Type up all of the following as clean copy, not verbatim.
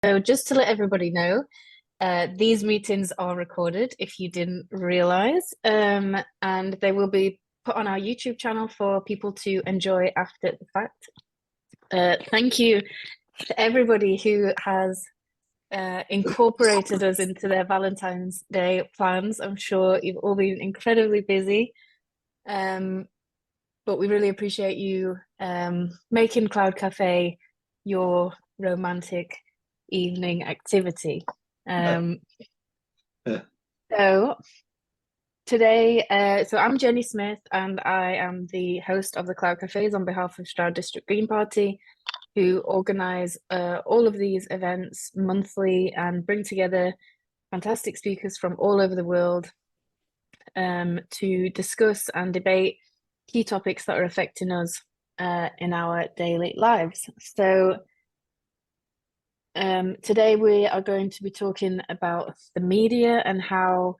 So just to let everybody know, these meetings are recorded if you didn't realize, and they will be put on our YouTube channel for people to enjoy after the fact. Thank you to everybody who has incorporated us into their Valentine's Day plans. I'm sure you've all been incredibly busy, but we really appreciate you making Cloud Cafe your romantic evening activity. Yeah. So today, so I'm Jenny Smith, and I am the host of the Cloud Cafes on behalf of Stroud District Green Party, who organise all of these events monthly and bring together fantastic speakers from all over the world to discuss and debate key topics that are affecting us in our daily lives. So today we are going to be talking about the media and how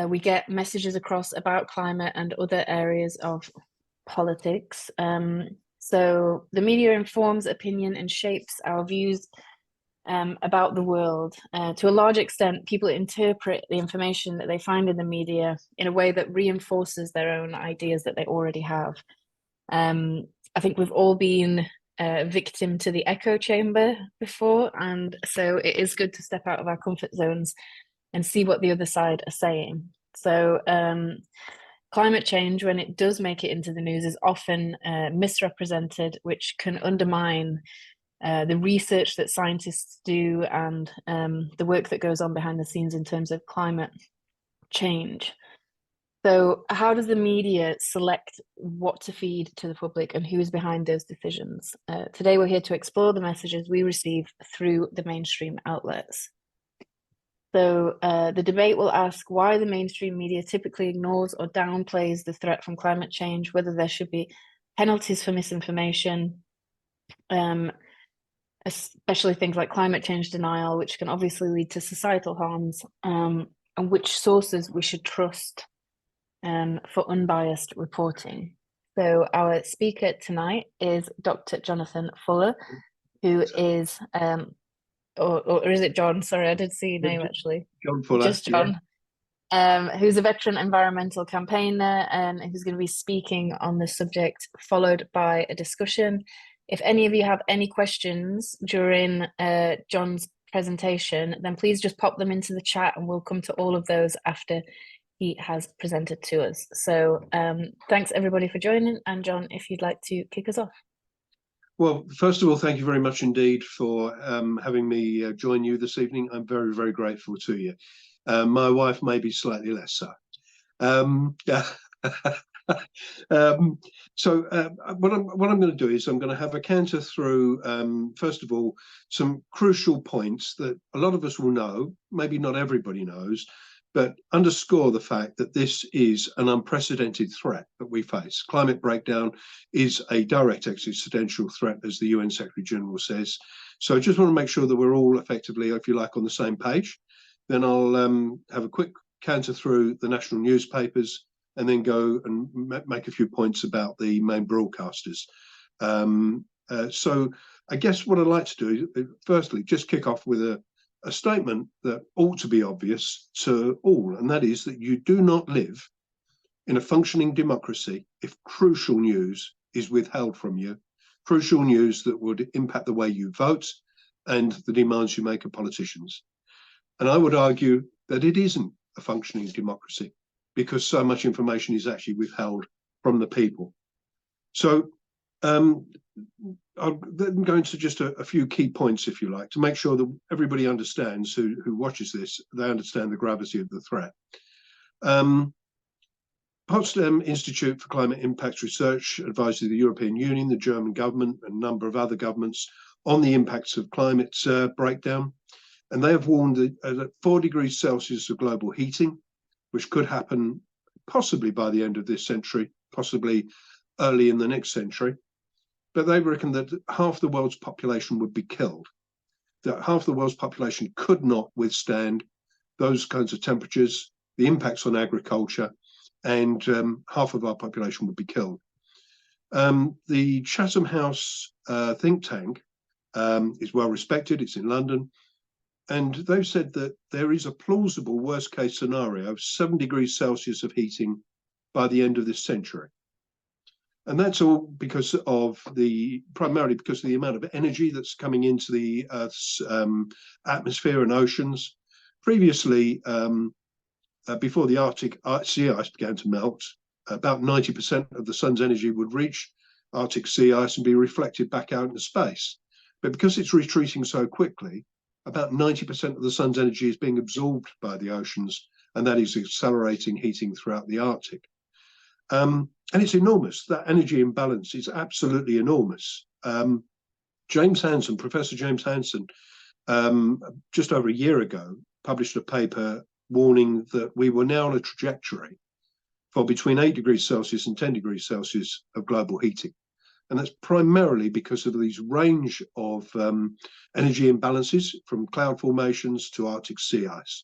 we get messages across about climate and other areas of politics. So the media informs opinion and shapes our views about the world. To a large extent, people interpret the information that they find in the media in a way that reinforces their own ideas that they already have. I think we've all been victim to the echo chamber before, and so it is good to step out of our comfort zones and see what the other side are saying. So climate change, when it does make it into the news, is often misrepresented, which can undermine the research that scientists do and the work that goes on behind the scenes in terms of climate change. So how does the media select what to feed to the public and who is behind those decisions? Today we're here to explore the messages we receive through the mainstream outlets. So the debate will ask why the mainstream media typically ignores or downplays the threat from climate change, whether there should be penalties for misinformation, especially things like climate change denial, which can obviously lead to societal harms, and which sources we should trust for unbiased reporting. So our speaker tonight is Dr. Jonathan Fuller, who is, or is it John? Sorry, I did see your name actually. John Fuller. Just John. Yeah. Who's a veteran environmental campaigner and who's going to be speaking on this subject, followed by a discussion. If any of you have any questions during John's presentation, then please just pop them into the chat and we'll come to all of those after he has presented to us. So thanks everybody for joining. And John, if you'd like to kick us off. Well, first of all, thank you very much indeed for having me join you this evening. I'm very, very grateful to you. My wife may be slightly less so. So what I'm going to do is I'm going to have a canter through, first of all, some crucial points that a lot of us will know, maybe not everybody knows, but underscore the fact that this is an unprecedented threat that we face. Climate breakdown is a direct existential threat, as the UN Secretary General says. So I just want to make sure that we're all effectively, if you like, on the same page. Then I'll have a quick canter through the national newspapers and then go and make a few points about the main broadcasters. So I guess what I'd like to do is, firstly, just kick off with a statement that ought to be obvious to all, and that is that you do not live in a functioning democracy if crucial news is withheld from you, crucial news that would impact the way you vote and the demands you make of politicians. And I would argue that it isn't a functioning democracy because so much information is actually withheld from the people. So I'm going to just a few key points, if you like, to make sure that everybody understands who watches this, they understand the gravity of the threat. Potsdam Institute for Climate Impact Research advises the European Union, the German government, and a number of other governments on the impacts of climate breakdown. And they have warned that at 4 degrees Celsius of global heating, which could happen possibly by the end of this century, possibly early in the next century, but they reckon that half the world's population would be killed, that half the world's population could not withstand those kinds of temperatures, the impacts on agriculture, and half of our population would be killed. The Chatham House think tank is well respected. It's in London. And they've said that there is a plausible worst case scenario of 7 degrees Celsius of heating by the end of this century. And that's all because of primarily because of the amount of energy that's coming into the Earth's atmosphere and oceans. Previously, before the Arctic sea ice began to melt, about 90% of the sun's energy would reach Arctic sea ice and be reflected back out into space. But because it's retreating so quickly, about 90% of the sun's energy is being absorbed by the oceans, and that is accelerating heating throughout the Arctic. And it's enormous. That energy imbalance is absolutely enormous. James Hansen, Professor James Hansen, just over a year ago, published a paper warning that we were now on a trajectory for between 8 degrees Celsius and 10 degrees Celsius of global heating. And that's primarily because of these range of energy imbalances from cloud formations to Arctic sea ice.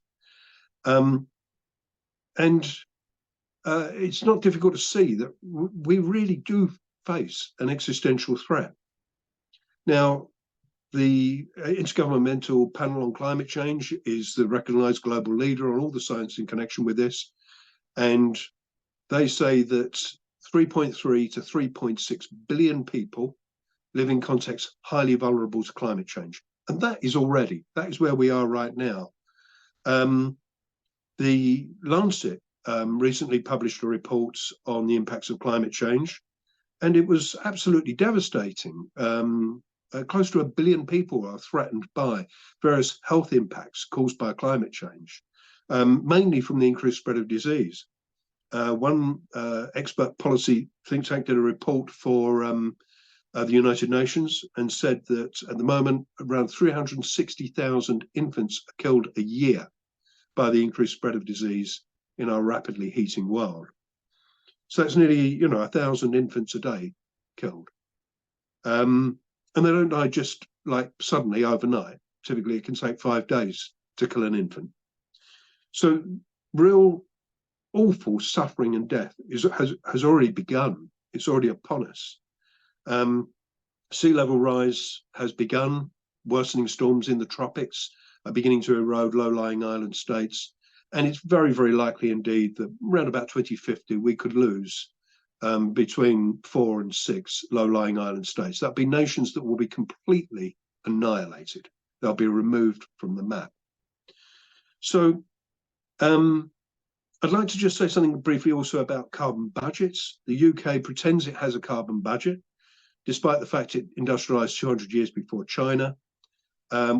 It's not difficult to see that we really do face an existential threat. Now, the Intergovernmental Panel on Climate Change is the recognized global leader on all the science in connection with this. And they say that 3.3 to 3.6 billion people live in contexts highly vulnerable to climate change. And that is where we are right now. The Lancet recently published a report on the impacts of climate change, and it was absolutely devastating. Close to 1 billion people are threatened by various health impacts caused by climate change, mainly from the increased spread of disease. One expert policy think tank did a report for the United Nations and said that at the moment around 360,000 infants are killed a year by the increased spread of disease in our rapidly heating world. So that's nearly 1,000 infants a day killed. And they don't die just like suddenly overnight. Typically, it can take 5 days to kill an infant. So real awful suffering and death has already begun. It's already upon us. Sea level rise has begun. Worsening storms in the tropics are beginning to erode low-lying island states. And it's very, very likely indeed that around about 2050, we could lose between 4 and 6 low-lying island states. That'll be nations that will be completely annihilated. They'll be removed from the map. So I'd like to just say something briefly also about carbon budgets. The UK pretends it has a carbon budget, despite the fact it industrialized 200 years before China.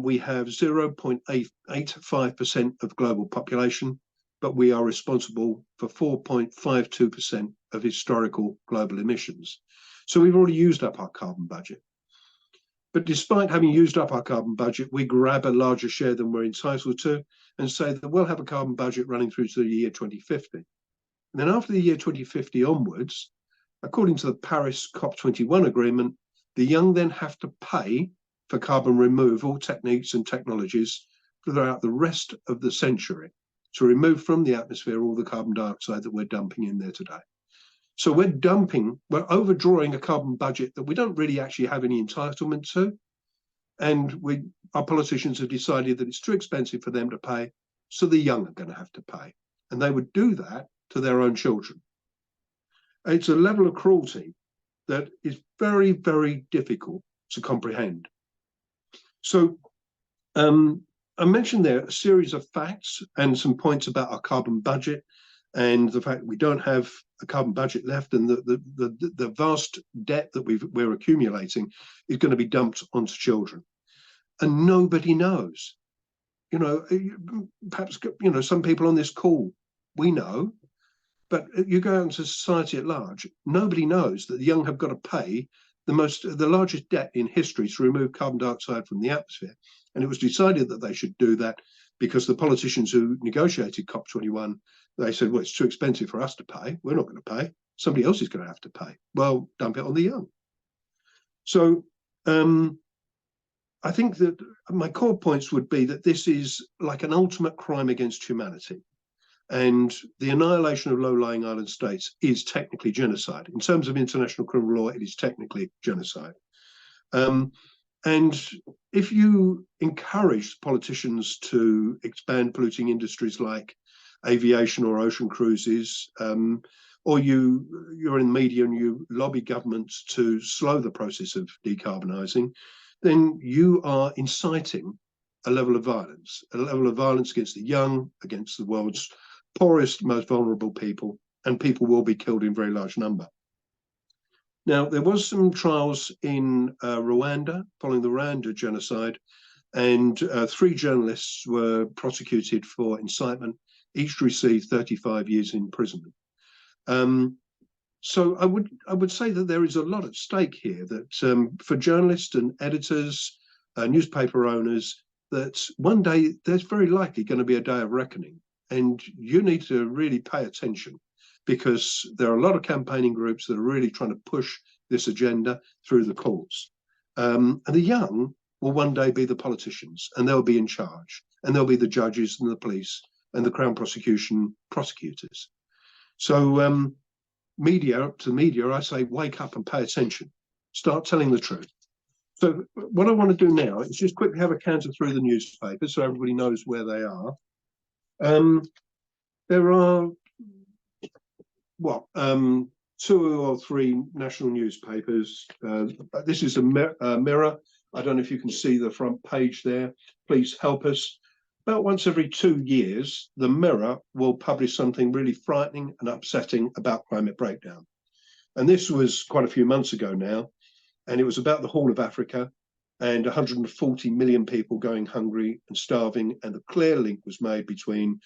We have 0.85% of global population, but we are responsible for 4.52% of historical global emissions. So we've already used up our carbon budget. But despite having used up our carbon budget, we grab a larger share than we're entitled to and say that we'll have a carbon budget running through to the year 2050. And then after the year 2050 onwards, according to the Paris COP21 agreement, the young then have to pay for carbon removal techniques and technologies throughout the rest of the century to remove from the atmosphere all the carbon dioxide that we're dumping in there today. So we're overdrawing a carbon budget that we don't really actually have any entitlement to. And our politicians have decided that it's too expensive for them to pay, so the young are going to have to pay. And they would do that to their own children. It's a level of cruelty that is very, very difficult to comprehend. So I mentioned there a series of facts and some points about our carbon budget and the fact that we don't have a carbon budget left, and the vast debt that we're accumulating is going to be dumped onto children. And nobody knows. Perhaps some people on this call, we know, but you go out into society at large, nobody knows that the young have got to pay the largest debt in history to remove carbon dioxide from the atmosphere. And it was decided that they should do that because the politicians who negotiated COP21, they said, well, it's too expensive for us to pay. We're not going to pay. Somebody else is going to have to pay. Well, dump it on the young. So I think that my core points would be that this is like an ultimate crime against humanity. And the annihilation of low-lying island states is technically genocide. In terms of international criminal law, it is technically genocide. And if you encourage politicians to expand polluting industries like aviation or ocean cruises, or you're in the media and you lobby governments to slow the process of decarbonising, then you are inciting a level of violence against the young, against the world's poorest, most vulnerable people, and people will be killed in very large number. Now, there was some trials in Rwanda following the Rwanda genocide, and 3 journalists were prosecuted for incitement. Each received 35 years imprisonment. So I would say that there is a lot at stake here, that for journalists and editors, newspaper owners, that one day there's very likely going to be a day of reckoning, and you need to really pay attention, because there are a lot of campaigning groups that are really trying to push this agenda through the courts. And the young will one day be the politicians, and they'll be in charge, and they'll be the judges and the police and the Crown prosecution prosecutors. So media, I say, wake up and pay attention. Start telling the truth. So what I want to do now is just quickly have a canter through the newspapers so everybody knows where they are. There are, what, 2 or 3 national newspapers. This is a Mirror. I don't know if you can see the front page there. Please help us. About once every 2 years, the Mirror will publish something really frightening and upsetting about climate breakdown. And this was quite a few months ago now, and it was about the Horn of Africa and 140 million people going hungry and starving, and a clear link was made between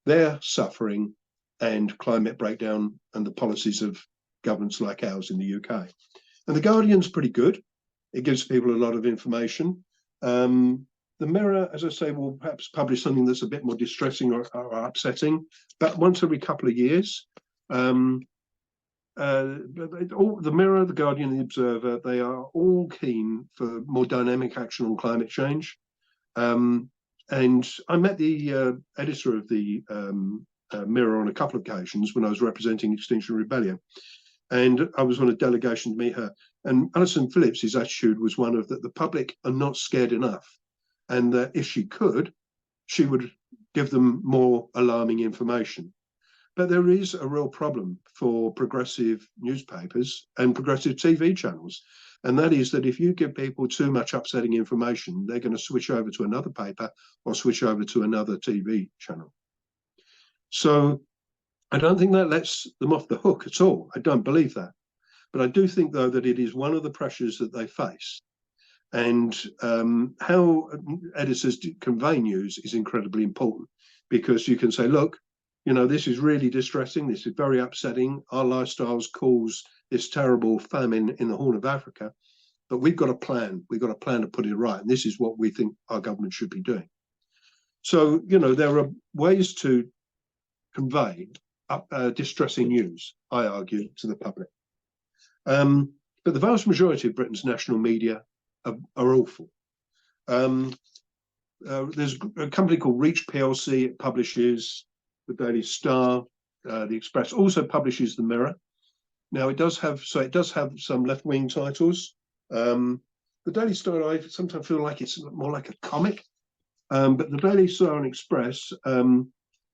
their suffering and climate breakdown and the policies of governments like ours in the UK. And the Guardian's pretty good. It gives people a lot of information. The Mirror, as I say, will perhaps publish something that's a bit more distressing or upsetting, but once every couple of years. The Mirror, the Guardian, and the Observer, they are all keen for more dynamic action on climate change. And I met the editor of the Mirror on a couple of occasions when I was representing Extinction Rebellion. And I was on a delegation to meet her. And Alison Phillips's attitude was one of that the public are not scared enough, and that if she could, she would give them more alarming information. But there is a real problem for progressive newspapers and progressive TV channels. And that is that if you give people too much upsetting information, they're going to switch over to another paper or switch over to another TV channel. So I don't think that lets them off the hook at all. I don't believe that. But I do think, though, that it is one of the pressures that they face. And how editors convey news is incredibly important, because you can say, look, you know, this is really distressing. This is very upsetting. Our lifestyles cause this terrible famine in the Horn of Africa, but we've got a plan. We've got a plan to put it right. And this is what we think our government should be doing. So, you know, there are ways to convey distressing news, I argue, to the public. But the vast majority of Britain's national media are awful. There's a company called Reach PLC. It publishes the Daily Star. The Express also publishes the Mirror. Now it does have some left-wing titles. The Daily Star, I sometimes feel like it's more like a comic. But the Daily Star and Express,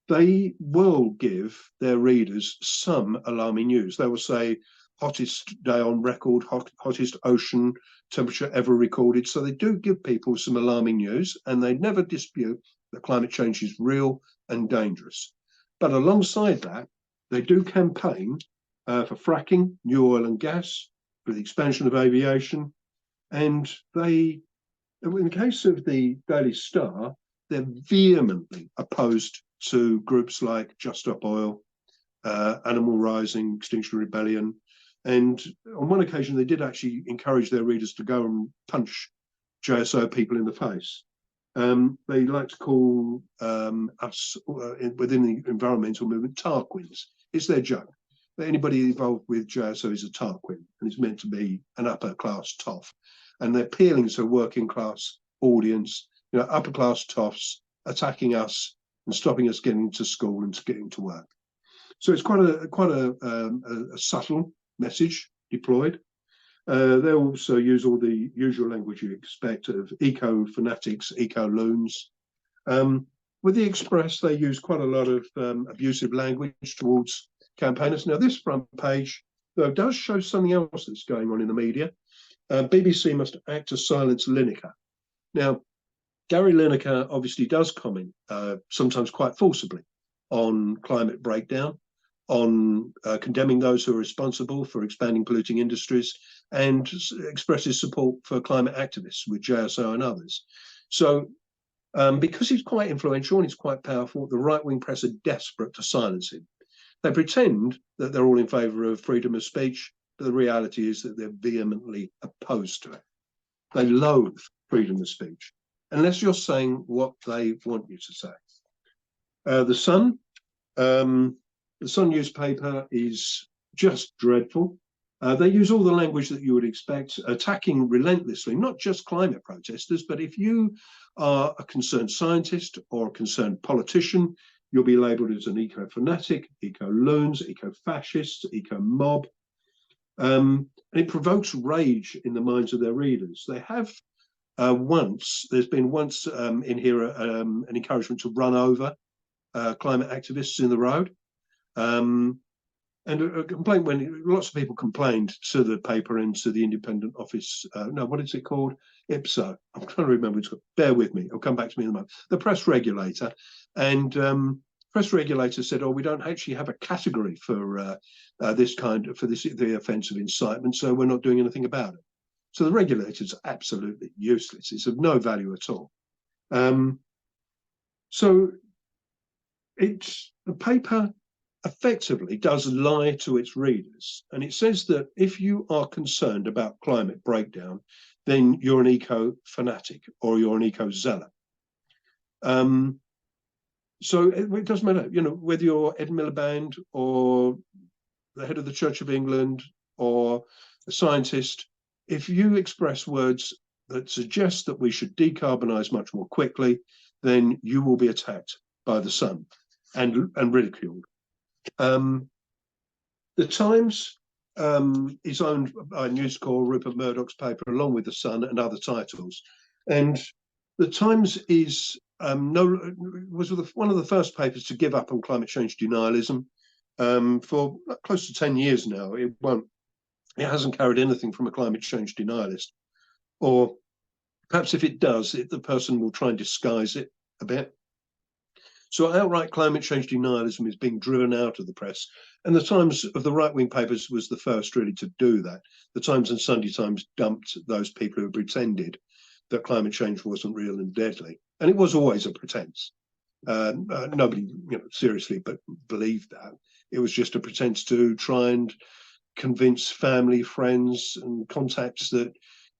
they will give their readers some alarming news. They will say, hottest day on record, hottest ocean temperature ever recorded. So they do give people some alarming news, and they never dispute that climate change is real and dangerous. But alongside that, they do campaign for fracking, new oil and gas, for the expansion of aviation. And they, in the case of the Daily Star, they're vehemently opposed to groups like Just Stop Oil, Animal Rising, Extinction Rebellion. And on one occasion, they did actually encourage their readers to go and punch JSO people in the face. They like to call us within the environmental movement Tarquins. It's their joke that anybody involved with JSO is a Tarquin, and it's meant to be an upper class toff. And they're appealing to a working class audience, you know, upper class toffs attacking us and stopping us getting to school and getting to work. So it's quite a subtle message deployed. They also use all the usual language you expect of eco-fanatics, eco-loons. With the Express, they use quite a lot of abusive language towards campaigners. Now, this front page, though, does show something else that's going on in the media. BBC must act to silence Lineker. Now, Gary Lineker obviously does comment, sometimes quite forcibly, on climate breakdown, on condemning those who are responsible for expanding polluting industries, and expresses support for climate activists with JSO and others. So because he's quite influential and he's quite powerful, the right-wing press are desperate to silence him. They pretend that they're all in favour of freedom of speech, but the reality is that they're vehemently opposed to it. They loathe freedom of speech, unless you're saying what they want you to say. The Sun newspaper is just dreadful. They use all the language that you would expect, attacking relentlessly, not just climate protesters, but if you are a concerned scientist or a concerned politician, you'll be labelled as an eco-fanatic, eco-loons, eco-fascist, eco-mob. And it provokes rage in the minds of their readers. They have there's been once in here an encouragement to run over climate activists in the road. And a complaint when lots of people complained to the paper and to the independent office. No, what is it called? IPSO. I'm trying to remember. Bear with me. It'll come back to me in a moment. The press regulator. And press regulator said, oh, we don't actually have a category for this the offence of incitement, so we're not doing anything about it. So the regulator's absolutely useless. It's of no value at all. So the paper effectively does lie to its readers. And it says that if you are concerned about climate breakdown, then you're an eco-fanatic or you're an eco-zealot. So it doesn't matter, whether you're Ed Miliband or the head of the Church of England or a scientist, if you express words that suggest that we should decarbonise much more quickly, then you will be attacked by the Sun and ridiculed. The Times is owned by News Corp, Rupert Murdoch's paper, along with the Sun and other titles. And the Times was one of the first papers to give up on climate change denialism. For close to 10 years now, it hasn't carried anything from a climate change denialist. Or perhaps if it does, the person will try and disguise it a bit. So outright climate change denialism is being driven out of the press. And the Times of the right-wing papers was the first really to do that. The Times and Sunday Times dumped those people who pretended that climate change wasn't real and deadly. And it was always a pretense. Nobody seriously believed that. It was just a pretense to try and convince family, friends and contacts that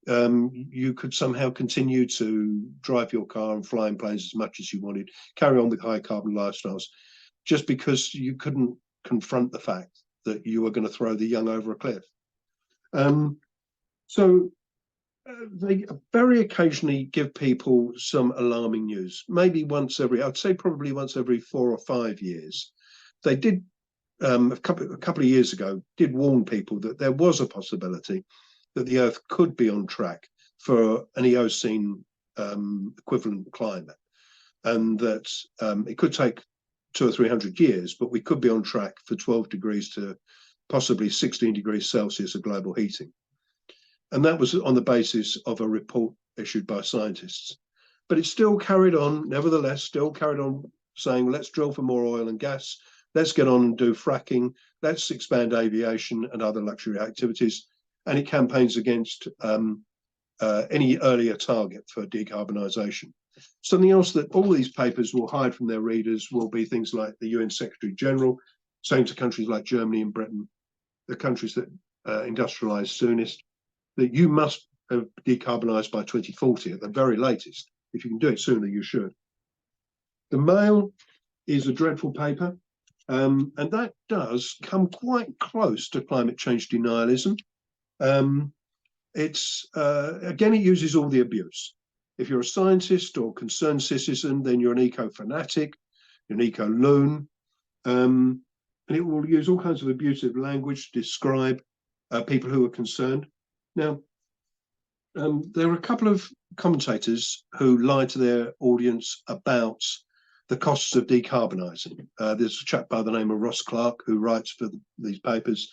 you could somehow continue to drive your car and fly in planes as much as you wanted, carry on with high carbon lifestyles, just because you couldn't confront the fact that you were going to throw the young over a cliff. So they very occasionally give people some alarming news, maybe I'd say probably once every 4 or 5 years. They did, a couple of years ago, did warn people that there was a possibility that the Earth could be on track for an Eocene equivalent climate, and that it could take 200 or 300 years, but we could be on track for 12 degrees to possibly 16 degrees Celsius of global heating. And that was on the basis of a report issued by scientists. But it still carried on, nevertheless, still carried on saying, let's drill for more oil and gas, let's get on and do fracking, let's expand aviation and other luxury activities. And it campaigns against any earlier target for decarbonisation. Something else that all these papers will hide from their readers will be things like the UN Secretary General saying to countries like Germany and Britain, the countries that industrialise soonest, that you must have decarbonised by 2040 at the very latest. If you can do it sooner, you should. The Mail is a dreadful paper, and that does come quite close to climate change denialism. Again, it uses all the abuse. If you're a scientist or concerned citizen, then you're an eco-fanatic, you're an eco-loon, and it will use all kinds of abusive language to describe people who are concerned. Now, there are a couple of commentators who lie to their audience about the costs of decarbonising. There's a chap by the name of Ross Clark who writes for these papers,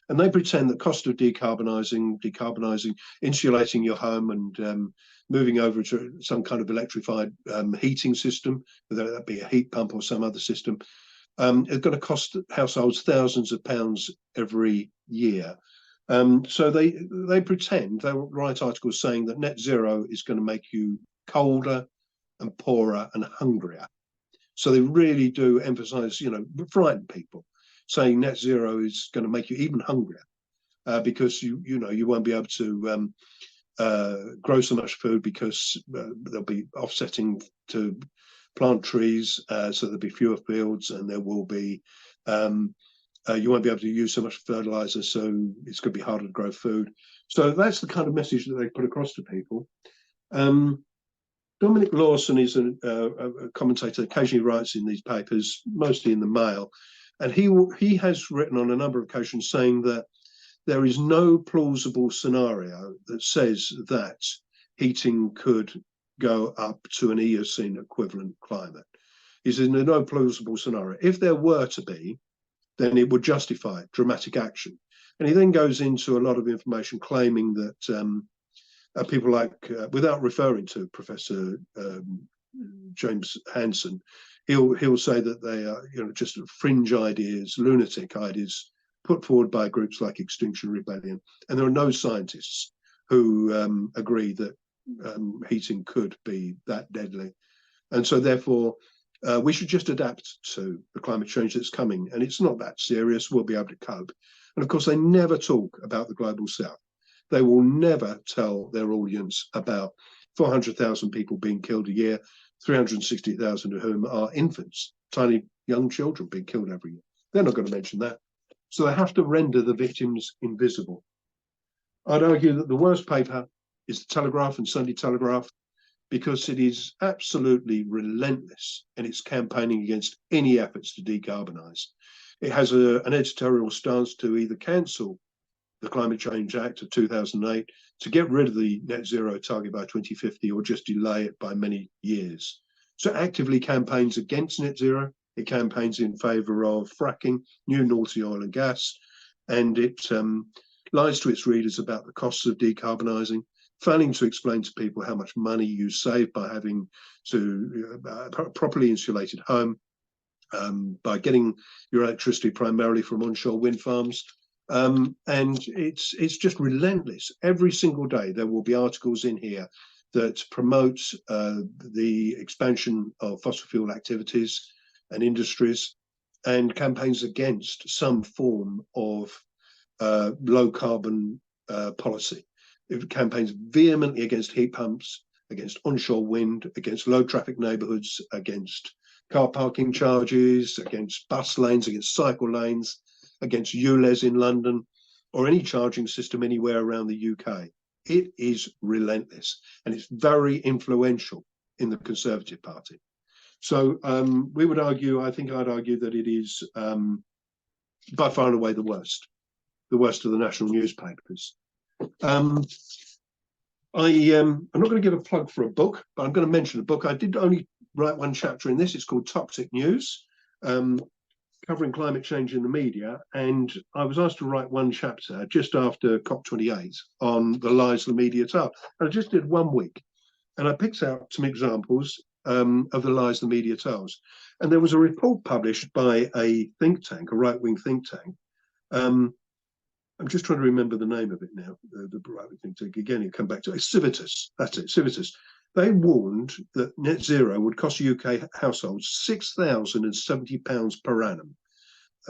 and they pretend that cost of decarbonising, insulating your home and moving over to some kind of electrified heating system, whether that be a heat pump or some other system, is going to cost households thousands of pounds every year. So they pretend, they write articles saying that net zero is going to make you colder and poorer and hungrier. So they really do emphasize, frighten people, saying net zero is going to make you even hungrier because you won't be able to grow so much food because they'll be offsetting to plant trees, so there'll be fewer fields, and there will be you won't be able to use so much fertilizer, so it's going to be harder to grow food. So that's the kind of message that they put across to people. Dominic Lawson is a commentator, occasionally writes in these papers, mostly in the Mail, and he has written on a number of occasions saying that there is no plausible scenario that says that heating could go up to an Eocene equivalent climate. He says there's no plausible scenario. If there were to be, then it would justify dramatic action. And he then goes into a lot of information claiming that people like, without referring to Professor James Hansen, he'll say that they are just fringe ideas, lunatic ideas put forward by groups like Extinction Rebellion. And there are no scientists who agree that heating could be that deadly. And so therefore, we should just adapt to the climate change that's coming. And it's not that serious. We'll be able to cope. And of course, they never talk about the global south. They will never tell their audience about 400,000 people being killed a year, 360,000 of whom are infants, tiny young children being killed every year. They're not going to mention that. So they have to render the victims invisible. I'd argue that the worst paper is the Telegraph and Sunday Telegraph, because it is absolutely relentless in its campaigning against any efforts to decarbonise. It has an editorial stance to either cancel the Climate Change Act of 2008, to get rid of the net zero target by 2050, or just delay it by many years. So actively campaigns against net zero. It campaigns in favour of fracking, new North Sea oil and gas, and it lies to its readers about the costs of decarbonising, failing to explain to people how much money you save by having to a properly insulated home, by getting your electricity primarily from onshore wind farms. And it's just relentless. Every single day there will be articles in here that promote the expansion of fossil fuel activities and industries, and campaigns against some form of low carbon policy. It campaigns vehemently against heat pumps, against onshore wind, against low traffic neighbourhoods, against car parking charges, against bus lanes, against cycle lanes, against ULEZ in London, or any charging system anywhere around the UK. It is relentless, and it's very influential in the Conservative Party. So we would argue, I think I'd argue that it is by far and away the worst of the national newspapers. I'm not going to give a plug for a book, but I'm going to mention a book. I did only write one chapter in this. It's called Toxic News, covering climate change in the media. And I was asked to write one chapter just after COP28 on the lies the media tell. And I just did 1 week. And I picked out some examples of the lies the media tells. And there was a report published by a think tank, a right-wing think tank. I'm just trying to remember the name of it now. The right-wing think tank, again, you come back to it. It's Civitas. That's it, Civitas. They warned that net zero would cost UK households £6,070 per annum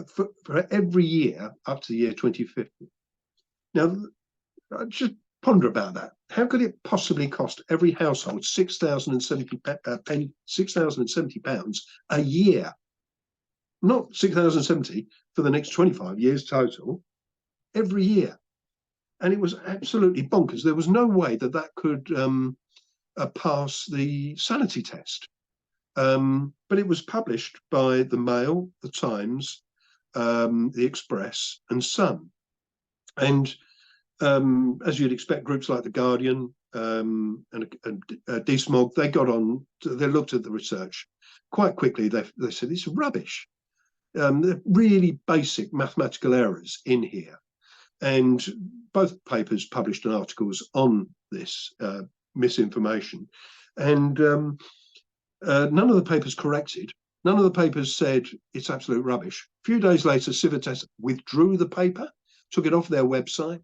for every year up to the year 2050. Now, just ponder about that. How could it possibly cost every household £6,070 a year? Not 6,070 for the next 25 years total, every year. And it was absolutely bonkers. There was no way that that could pass the sanity test. But it was published by the Mail, the Times, the Express, and Sun. And as you'd expect, groups like The Guardian and DSMOG, they looked at the research. Quite quickly, they said, it's rubbish. They're really basic mathematical errors in here. And both papers published articles on this misinformation. And none of the papers corrected. None of the papers said it's absolute rubbish. A few days later, Civitas withdrew the paper, took it off their website,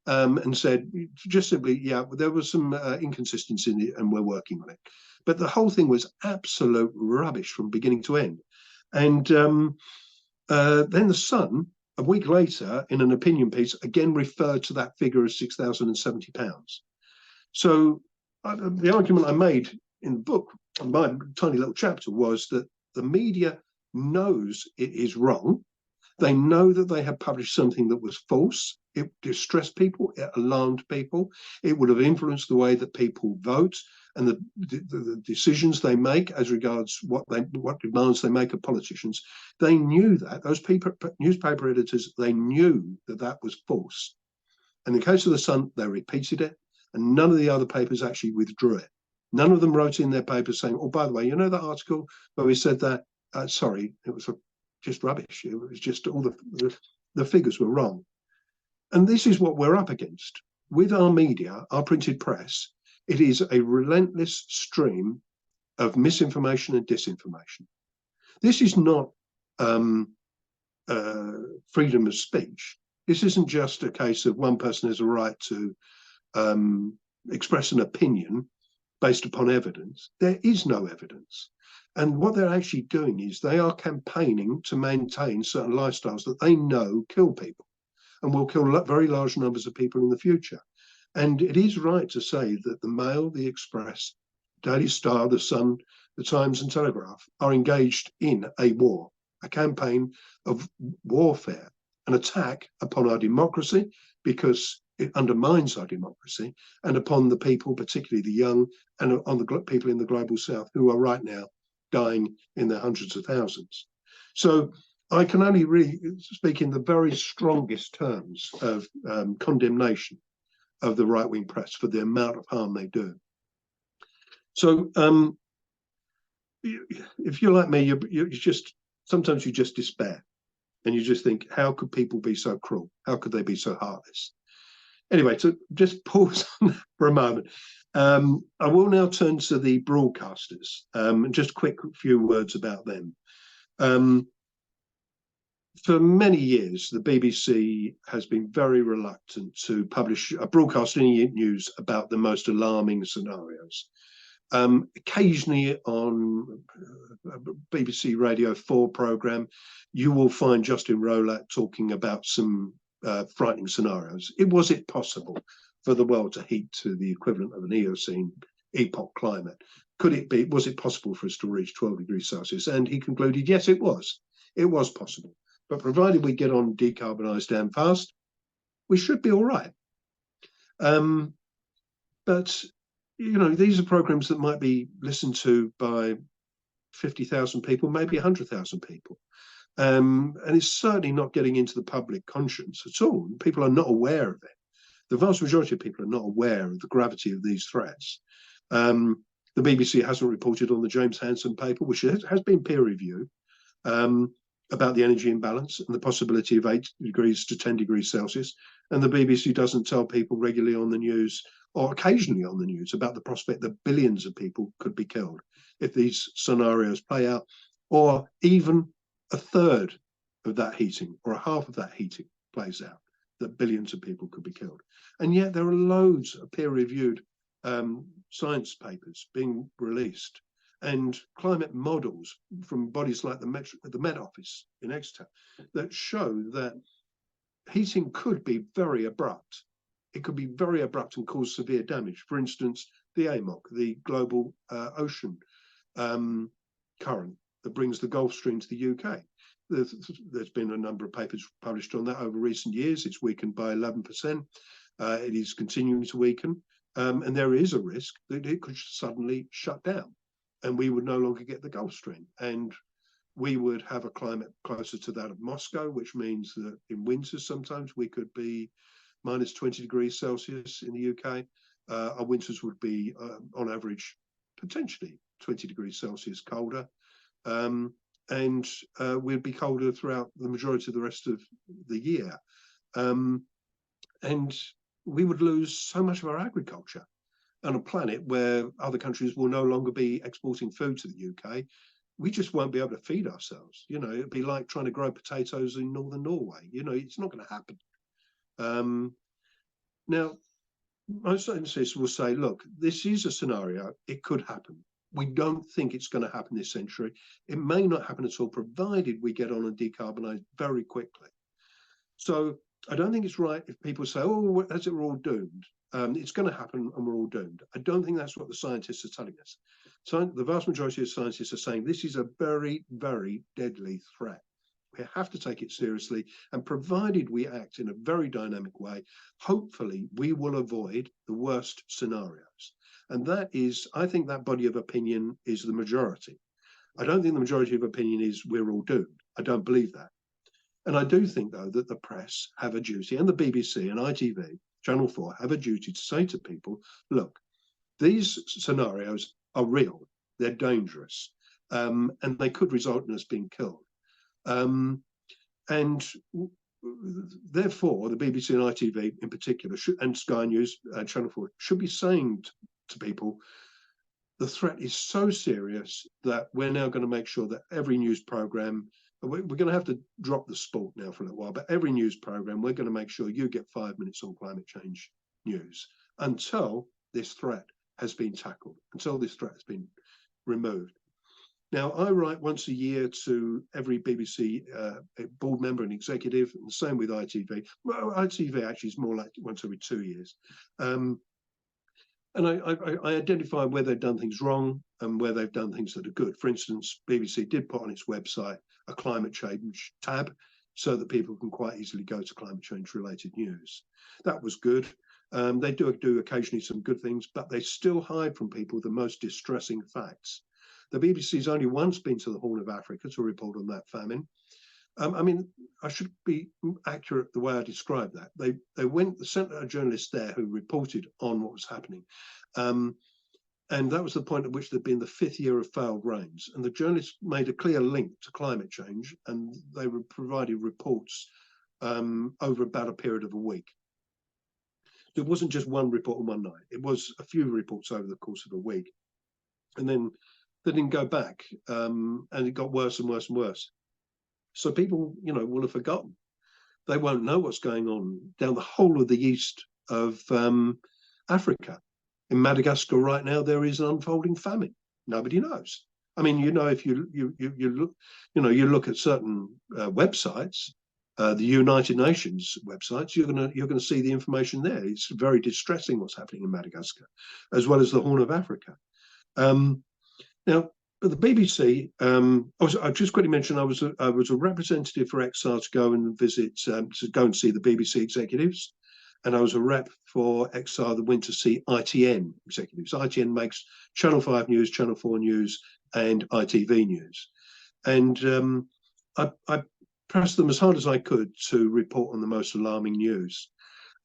and said just simply, yeah, there was some inconsistency in it and we're working on it. But the whole thing was absolute rubbish from beginning to end. And then The Sun, a week later, in an opinion piece, again referred to that figure as £6,070. So the argument I made in the book, my tiny little chapter, was that the media knows it is wrong. They know that they have published something that was false. It distressed people. It alarmed people. It would have influenced the way that people vote and the decisions they make as regards what demands they make of politicians. They knew that. Those newspaper editors, they knew that that was false. In the case of The Sun, they repeated it, and none of the other papers actually withdrew it. None of them wrote in their papers saying, oh, by the way, you know that article where we said that? Sorry, it was just rubbish. It was just all the figures were wrong. And this is what we're up against. With our media, our printed press, it is a relentless stream of misinformation and disinformation. This is not freedom of speech. This isn't just a case of one person has a right to express an opinion based upon evidence. There is no evidence. And what they're actually doing is they are campaigning to maintain certain lifestyles that they know kill people and will kill very large numbers of people in the future. And it is right to say that the Mail, the Express, Daily Star, the Sun, the Times and Telegraph are engaged in a war, a campaign of warfare, an attack upon our democracy because it undermines our democracy, and upon the people, particularly the young, and on the people in the global south who are right now dying in their hundreds of thousands. So I can only really speak in the very strongest terms of condemnation of the right-wing press for the amount of harm they do. So if you're like me, you just, sometimes you just despair and you just think, how could people be so cruel? How could they be so heartless? Anyway, to just pause for a moment, I will now turn to the broadcasters, and just a quick few words about them. For many years, the BBC has been very reluctant to broadcast any news about the most alarming scenarios. Occasionally on BBC Radio 4 programme, you will find Justin Rowlatt talking about some frightening scenarios. Was it possible for the world to heat to the equivalent of an Eocene epoch climate? Was it possible for us to reach 12 degrees Celsius? And he concluded, yes, it was. It was possible. But provided we get on decarbonised damn fast, we should be all right. But, you know, these are programmes that might be listened to by 50,000 people, maybe 100,000 people. And it's certainly not getting into the public conscience at all. People are not aware of it. The vast majority of people are not aware of the gravity of these threats. The BBC hasn't reported on the James Hansen paper, which has been peer reviewed, about the energy imbalance and the possibility of 8 degrees to 10 degrees Celsius. And the BBC doesn't tell people regularly on the news, or occasionally on the news, about the prospect that billions of people could be killed if these scenarios play out, or even a third of that heating or a half of that heating plays out, that billions of people could be killed. And yet there are loads of peer-reviewed science papers being released and climate models from bodies like the Met Office in Exeter that show that heating could be very abrupt. It could be very abrupt and cause severe damage. For instance, the AMOC, the global ocean current that brings the Gulf Stream to the UK. There's been a number of papers published on that over recent years. It's weakened by 11%. It is continuing to weaken. And there is a risk that it could suddenly shut down and we would no longer get the Gulf Stream. And we would have a climate closer to that of Moscow, which means that in winters sometimes we could be minus 20 degrees Celsius in the UK. Our winters would be, on average, potentially 20 degrees Celsius colder. And we'd be colder throughout the majority of the rest of the year. And we would lose so much of our agriculture on a planet where other countries will no longer be exporting food to the UK. We just won't be able to feed ourselves. You know, it'd be like trying to grow potatoes in northern Norway. You know, it's not going to happen. Now, most scientists will say, look, this is a scenario, it could happen. We don't think it's going to happen this century. It may not happen at all, provided we get on and decarbonise very quickly. So I don't think it's right if people say, oh, that's it, we're all doomed. It's going to happen and we're all doomed. I don't think that's what the scientists are telling us. So the vast majority of scientists are saying this is a very, very deadly threat. We have to take it seriously, and provided we act in a very dynamic way, hopefully we will avoid the worst scenarios. And that is, I think that body of opinion is the majority. I don't think the majority of opinion is we're all doomed. I don't believe that. And I do think, though, that the press have a duty, and the BBC and ITV, Channel 4, have a duty to say to people, look, these scenarios are real, they're dangerous, and they could result in us being killed. And therefore, the BBC and ITV in particular, and Sky News, Channel 4, should be saying to people, the threat is so serious that we're now going to make sure that every news programme, we're going to have to drop the sport now for a little while, but every news programme, we're going to make sure you get 5 minutes on climate change news until this threat has been tackled, until this threat has been removed. Now, I write once a year to every BBC board member and executive, and the same with ITV. Well, ITV actually is more like once every 2 years. And I identify where they've done things wrong and where they've done things that are good. For instance, BBC did put on its website a climate change tab so that people can quite easily go to climate change related news. That was good. They do occasionally some good things, but they still hide from people the most distressing facts. The BBC's only once been to the Horn of Africa to report on that famine. I mean, I should be accurate the way I describe that. They sent a journalist there who reported on what was happening. And that was the point at which there'd been the 5th year of failed rains. And the journalists made a clear link to climate change, and they provided reports over about a period of a week. It wasn't just one report on one night. It was a few reports over the course of a week. And then they didn't go back, and it got worse and worse and worse. So people, you know, will have forgotten. They won't know what's going on down the whole of the east of Africa. In Madagascar right now, there is an unfolding famine. Nobody knows. I mean, you know, if you look, you know, you look at certain websites, the United Nations websites, you're gonna see the information there. It's very distressing what's happening in Madagascar, as well as the Horn of Africa. Now, the BBC, I just quickly mentioned I was a representative for XR to go and visit, to go and see the BBC executives, and I was a rep for XR that went to see ITN executives. ITN makes Channel 5 News, Channel 4 News, and ITV News, and I pressed them as hard as I could to report on the most alarming news,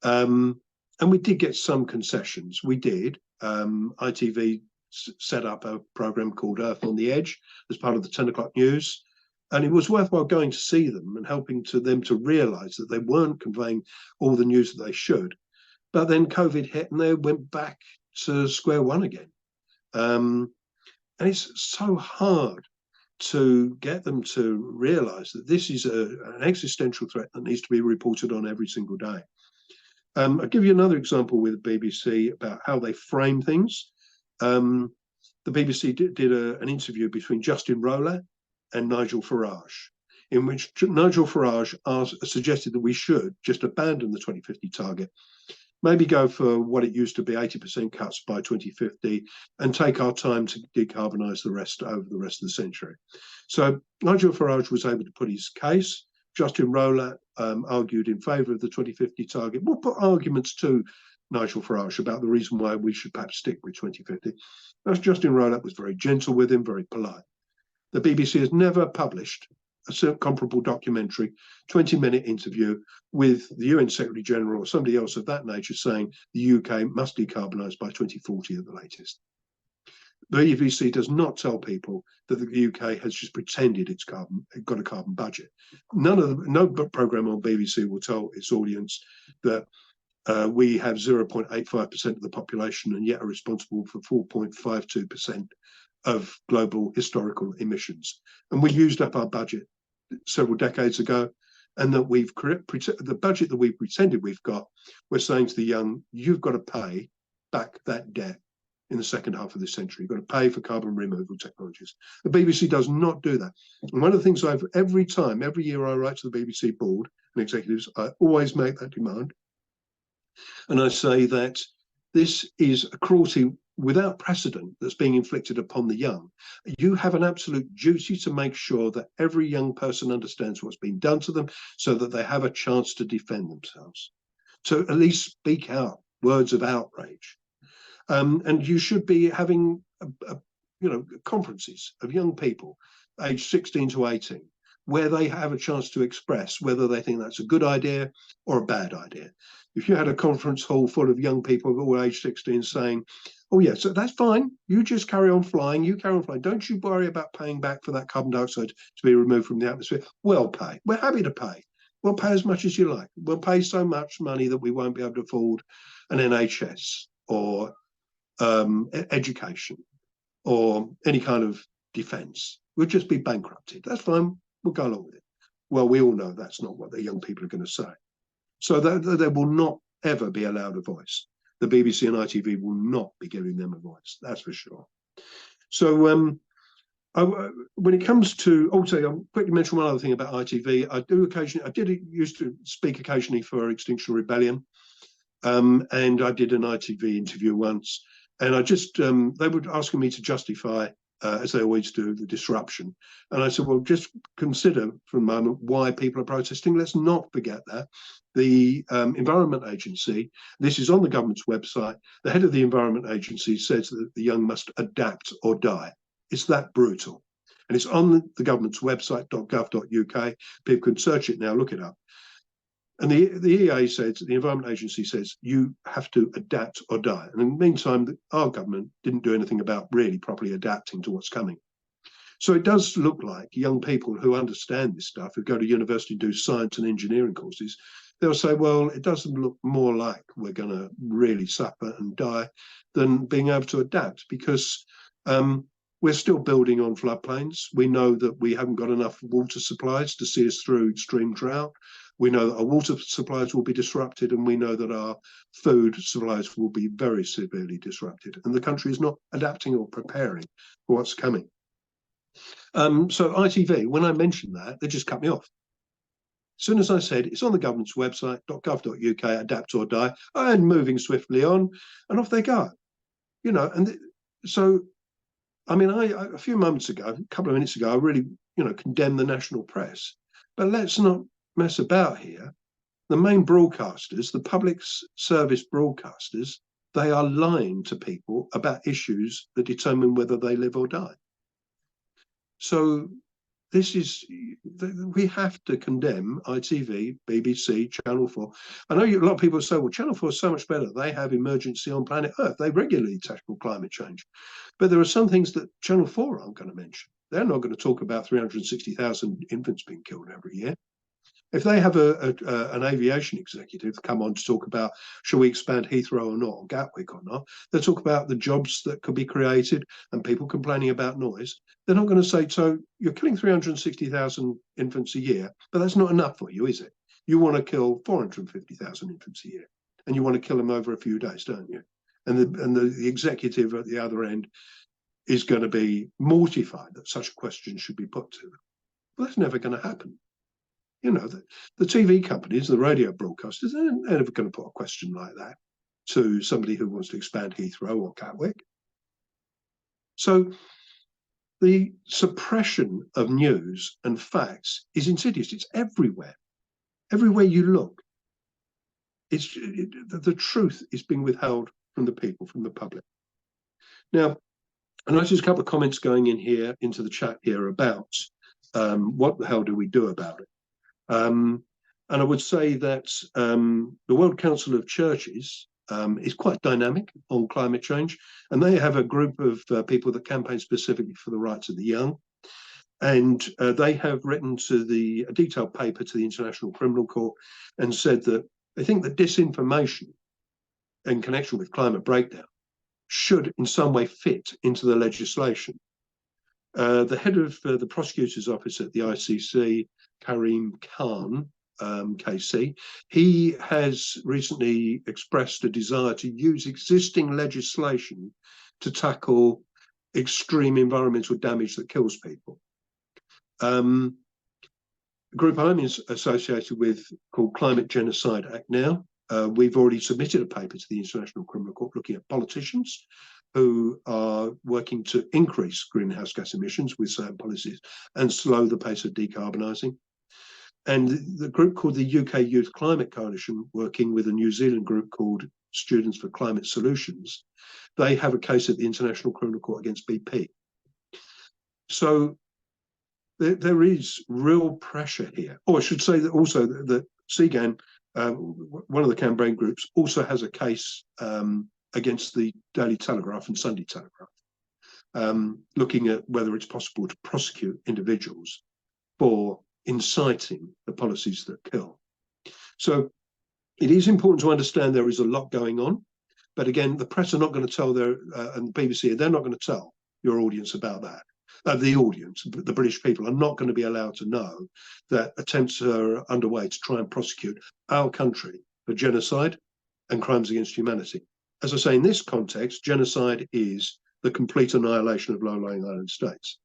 and we did get some concessions. We did. ITV set up a program called Earth on the Edge as part of the 10 o'clock news, and it was worthwhile going to see them and helping them to realise that they weren't conveying all the news that they should. But then COVID hit and they went back to square one again, and it's so hard to get them to realise that this is an existential threat that needs to be reported on every single day. I'll give you another example with the BBC about how they frame things. The BBC did an interview between Justin Rowlatt and Nigel Farage, in which Nigel Farage suggested that we should just abandon the 2050 target, maybe go for what it used to be 80% cuts by 2050, and take our time to decarbonise the rest over the rest of the century. So Nigel Farage was able to put his case. Justin Rowlatt argued in favour of the 2050 target. We'll put arguments to Nigel Farage about the reason why we should perhaps stick with 2050. As Justin Rowlatt was very gentle with him, very polite. The BBC has never published a comparable documentary, 20-minute interview with the UN Secretary General or somebody else of that nature saying the UK must decarbonise by 2040 at the latest. The BBC does not tell people that the UK has just pretended it's got a carbon budget. No programme on BBC will tell its audience that we have 0.85% of the population and yet are responsible for 4.52% of global historical emissions. And we used up our budget several decades ago, and that the budget that we've pretended we've got, we're saying to the young, you've got to pay back that debt in the second half of this century. You've got to pay for carbon removal technologies. The BBC does not do that. And one of the things every year I write to the BBC board and executives, I always make that demand. And I say that this is a cruelty without precedent that's being inflicted upon the young. You have an absolute duty to make sure that every young person understands what's been done to them so that they have a chance to defend themselves. To at least speak out words of outrage. And you should be having conferences of young people aged 16 to 18 where they have a chance to express whether they think that's a good idea or a bad idea. If you had a conference hall full of young people all age 16 saying, oh yeah, so that's fine, you just carry on flying, don't you worry about paying back for that carbon dioxide to be removed from the atmosphere, we'll pay, we're happy to pay. We'll pay as much as you like. We'll pay so much money that we won't be able to afford an NHS or education or any kind of defence. We'll just be bankrupted. That's fine. We'll go along with it. Well, we all know that's not what the young people are going to say. So they will not ever be allowed a voice. The BBC and ITV will not be giving them a voice. That's for sure. So when it comes to, also, I'll quickly mention one other thing about ITV. I did used to speak occasionally for Extinction Rebellion, and I did an ITV interview once, and I just they were asking me to justify, as they always do, the disruption, and I said, well, just consider for a moment why people are protesting. Let's not forget that the Environment Agency, this is on the government's website, the head of the Environment Agency says that the young must adapt or die. It's that brutal. And it's on the government's website, .gov.uk. People can search it now, look it up. And the EA says, the Environment Agency says, you have to adapt or die. And in the meantime, our government didn't do anything about really properly adapting to what's coming. So it does look like young people who understand this stuff, who go to university and do science and engineering courses, they'll say, well, it doesn't look more like we're going to really suffer and die than being able to adapt, because we're still building on floodplains. We know that we haven't got enough water supplies to see us through extreme drought. We know that our water supplies will be disrupted, and we know that our food supplies will be very severely disrupted. And the country is not adapting or preparing for what's coming. So ITV, when I mentioned that, they just cut me off. As soon as I said, it's on the government's website, .gov.uk, adapt or die, and moving swiftly on, and off they go. And so, I mean, a few moments ago, a couple of minutes ago, I really, condemned the national press. But let's not mess about here. The main broadcasters, the public service broadcasters, they are lying to people about issues that determine whether they live or die. So we have to condemn ITV, BBC, Channel 4. I know a lot of people say, well, Channel 4 is so much better. They have emergency on planet Earth. They regularly tackle climate change. But there are some things that Channel 4 aren't going to mention. They're not going to talk about 360,000 infants being killed every year. If they have an aviation executive come on to talk about, shall we expand Heathrow or not, or Gatwick or not, they'll talk about the jobs that could be created and people complaining about noise. They're not going to say, so you're killing 360,000 infants a year, but that's not enough for you, is it? You want to kill 450,000 infants a year, and you want to kill them over a few days, don't you? And the executive at the other end is going to be mortified that such a question should be put to them. Well, that's never going to happen. The TV companies, the radio broadcasters, they're never going to put a question like that to somebody who wants to expand Heathrow or Gatwick. So the suppression of news and facts is insidious. It's everywhere. Everywhere you look, the truth is being withheld from the people, from the public. Now, I noticed a couple of comments going in here into the chat here about What the hell do we do about it? And I would say that the World Council of Churches is quite dynamic on climate change, and they have a group of people that campaign specifically for the rights of the young. And they have written a detailed paper to the International Criminal Court and said that they think that disinformation in connection with climate breakdown should in some way fit into the legislation. The head of the prosecutor's office at the ICC, Karim Khan, KC, he has recently expressed a desire to use existing legislation to tackle extreme environmental damage that kills people. The group I'm associated with, called Climate Genocide Act Now, we've already submitted a paper to the International Criminal Court looking at politicians who are working to increase greenhouse gas emissions with certain policies and slow the pace of decarbonising. And the group called the UK Youth Climate Coalition, working with a New Zealand group called Students for Climate Solutions, they have a case at the International Criminal Court against BP. So there is real pressure here. Oh, I should say that also that CGAN, one of the campaign groups, also has a case against the Daily Telegraph and Sunday Telegraph, looking at whether it's possible to prosecute individuals for inciting the policies that kill. So it is important to understand there is a lot going on, but again, the press are not going to tell and the BBC, they're not going to tell your audience about that. The audience, the British people, are not going to be allowed to know that attempts are underway to try and prosecute our country for genocide and crimes against humanity. As I say, in this context, genocide is the complete annihilation of low-lying island states.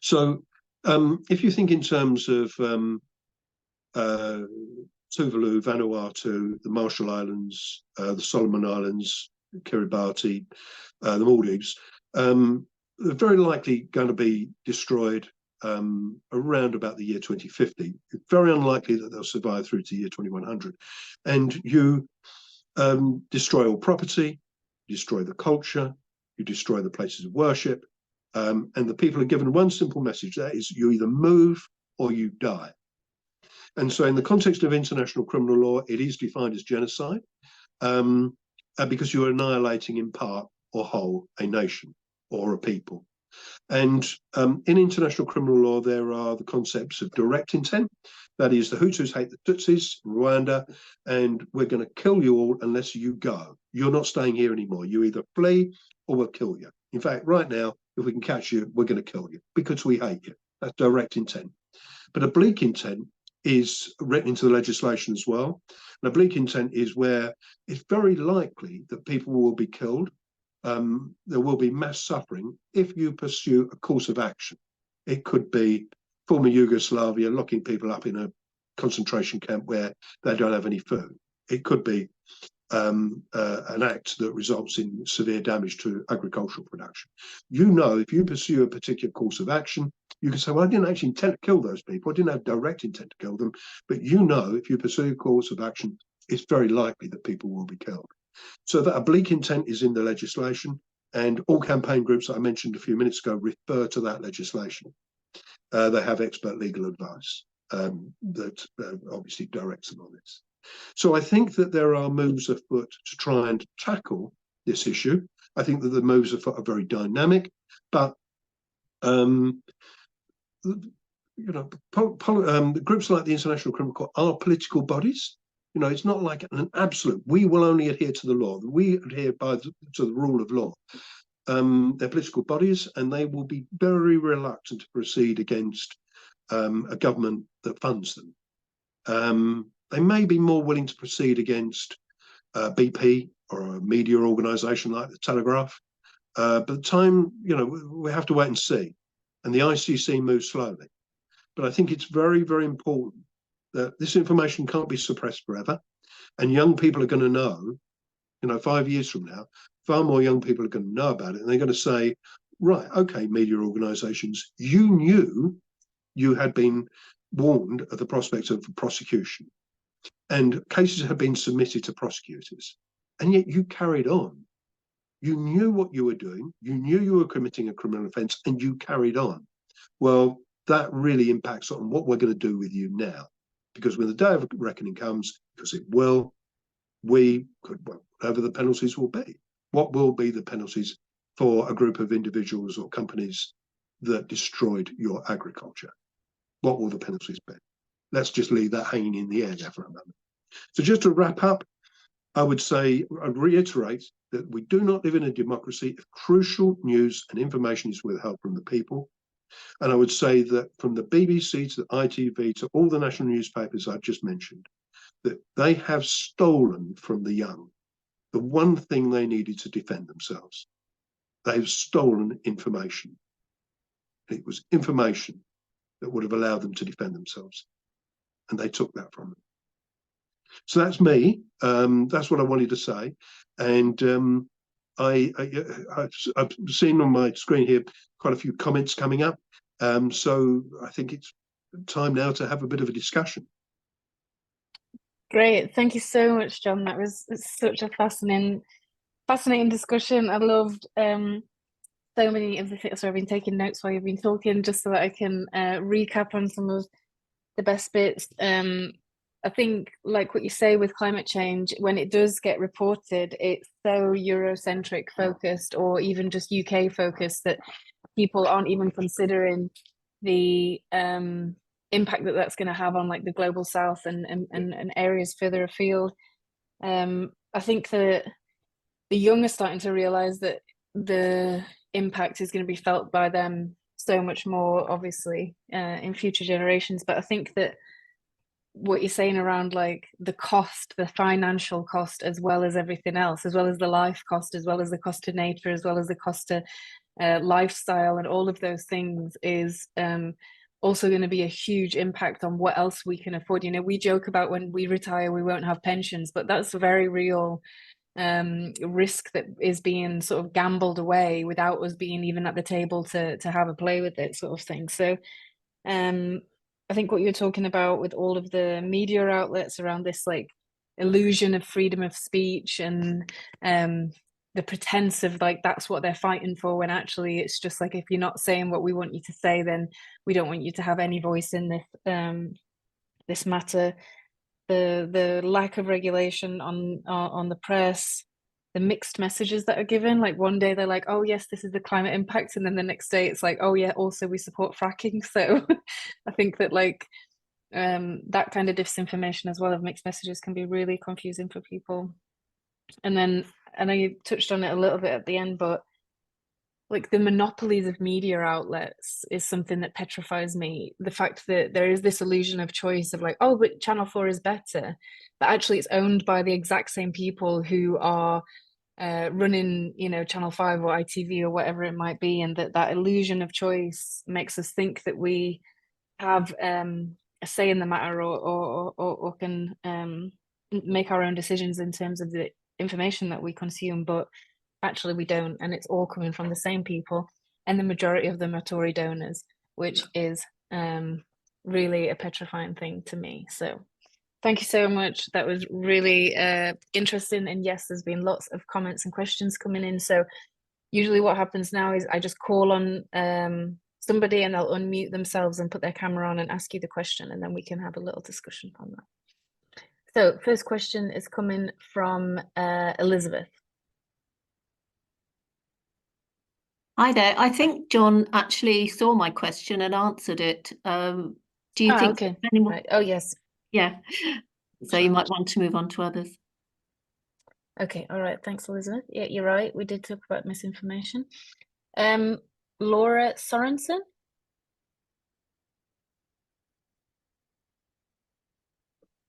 So if you think in terms of Tuvalu, Vanuatu, the Marshall Islands, the Solomon Islands, Kiribati, the Maldives, they're very likely going to be destroyed around about the year 2050. It's very unlikely that they'll survive through to the year 2100. And you destroy all property, you destroy the culture, you destroy the places of worship, and the people are given one simple message, that is, you either move or you die. And so in the context of international criminal law, it is defined as genocide because you're annihilating in part or whole a nation or a people. And in international criminal law, there are the concepts of direct intent. That is, the Hutus hate the Tutsis in Rwanda, and we're going to kill you all unless you go. You're not staying here anymore. You either flee or we'll kill you. In fact, right now, if we can catch you, we're going to kill you because we hate you. That's direct intent. But oblique intent is written into the legislation as well. And oblique intent is where it's very likely that people will be killed. There will be mass suffering if you pursue a course of action. It could be former Yugoslavia locking people up in a concentration camp where they don't have any food. It could be an act that results in severe damage to agricultural production. You know, if you pursue a particular course of action, you can say, well, I didn't actually intend to kill those people. I didn't have direct intent to kill them. But you know, if you pursue a course of action, it's very likely that people will be killed. So that oblique intent is in the legislation, and all campaign groups that I mentioned a few minutes ago refer to that legislation. They have expert legal advice that obviously directs them on this. So I think that there are moves afoot to try and tackle this issue. I think that the moves afoot are very dynamic, but groups like the International Criminal Court are political bodies. You know, it's not like an absolute, we will only adhere to the law. We adhere to the rule of law. They're political bodies, and they will be very reluctant to proceed against a government that funds them. They may be more willing to proceed against BP or a media organisation like the Telegraph. But the time, you know, we have to wait and see. And the ICC moves slowly. But I think it's very, very important that this information can't be suppressed forever. And young people are going to know, you know, 5 years from now, far more young people are going to know about it. And they're going to say, right, okay, media organisations, you knew you had been warned of the prospect of prosecution. And cases have been submitted to prosecutors. And yet you carried on. You knew what you were doing. You knew you were committing a criminal offence, and you carried on. Well, that really impacts on what we're going to do with you now. Because when the day of reckoning comes, because it will, we could, whatever the penalties will be, what will be the penalties for a group of individuals or companies that destroyed your agriculture? What will the penalties be? Let's just leave that hanging in the air there for a moment. So just to wrap up, I would say, I'd reiterate that we do not live in a democracy if crucial news and information is withheld from the people. And I would say that from the BBC to the ITV to all the national newspapers I've just mentioned, that they have stolen from the young the one thing they needed to defend themselves. They've stolen information. It was information that would have allowed them to defend themselves. And they took that from them. So that's me. That's what I wanted to say. And I've seen on my screen here quite a few comments coming up. So I think it's time now to have a bit of a discussion. Great, thank you so much, John. That was such a fascinating discussion. I loved so many of the things. So I've been taking notes while you've been talking, just so that I can recap on some of the best bits. I think, like what you say with climate change, when it does get reported, it's so Eurocentric focused, or even just UK focused, that people aren't even considering the impact that that's going to have on like the global south and areas further afield. I think that the young are starting to realize that the impact is going to be felt by them so much more, obviously, in future generations. But I think that what you're saying around like the cost, the financial cost, as well as everything else, as well as the life cost, as well as the cost to nature, as well as the cost to lifestyle, and all of those things, is also going to be a huge impact on what else we can afford. You know, we joke about when we retire we won't have pensions, but that's a very real risk that is being sort of gambled away without us being even at the table to have a play with it, sort of thing. So I think what you're talking about with all of the media outlets around this like illusion of freedom of speech, and the pretense of like that's what they're fighting for, when actually it's just like, if you're not saying what we want you to say, then we don't want you to have any voice in this matter. The lack of regulation on the press, the mixed messages that are given. Like one day they're like, oh yes, this is the climate impact, and then the next day it's like, oh yeah, also we support fracking. So I think that like that kind of disinformation as well of mixed messages can be really confusing for people. And then I know you touched on it a little bit at the end, but like the monopolies of media outlets is something that petrifies me. The fact that there is this illusion of choice of like, oh, but Channel 4 is better, but actually it's owned by the exact same people who are running, you know, Channel 5 or ITV or whatever it might be, and that illusion of choice makes us think that we have a say in the matter, or can make our own decisions in terms of the information that we consume, but actually we don't, and it's all coming from the same people, and the majority of them are Tory donors, which is really a petrifying thing to me. So thank you so much. That was really interesting, and yes, there's been lots of comments and questions coming in. So usually what happens now is I just call on somebody, and they'll unmute themselves and put their camera on and ask you the question, and then we can have a little discussion on that. So first question is coming from Elizabeth. Hi there. I think John actually saw my question and answered it. Do you think okay. anyone? Right. Oh yes. Yeah. So you might want to move on to others. Okay. All right. Thanks, Elizabeth. Yeah, you're right. We did talk about misinformation. Laura Sorensen.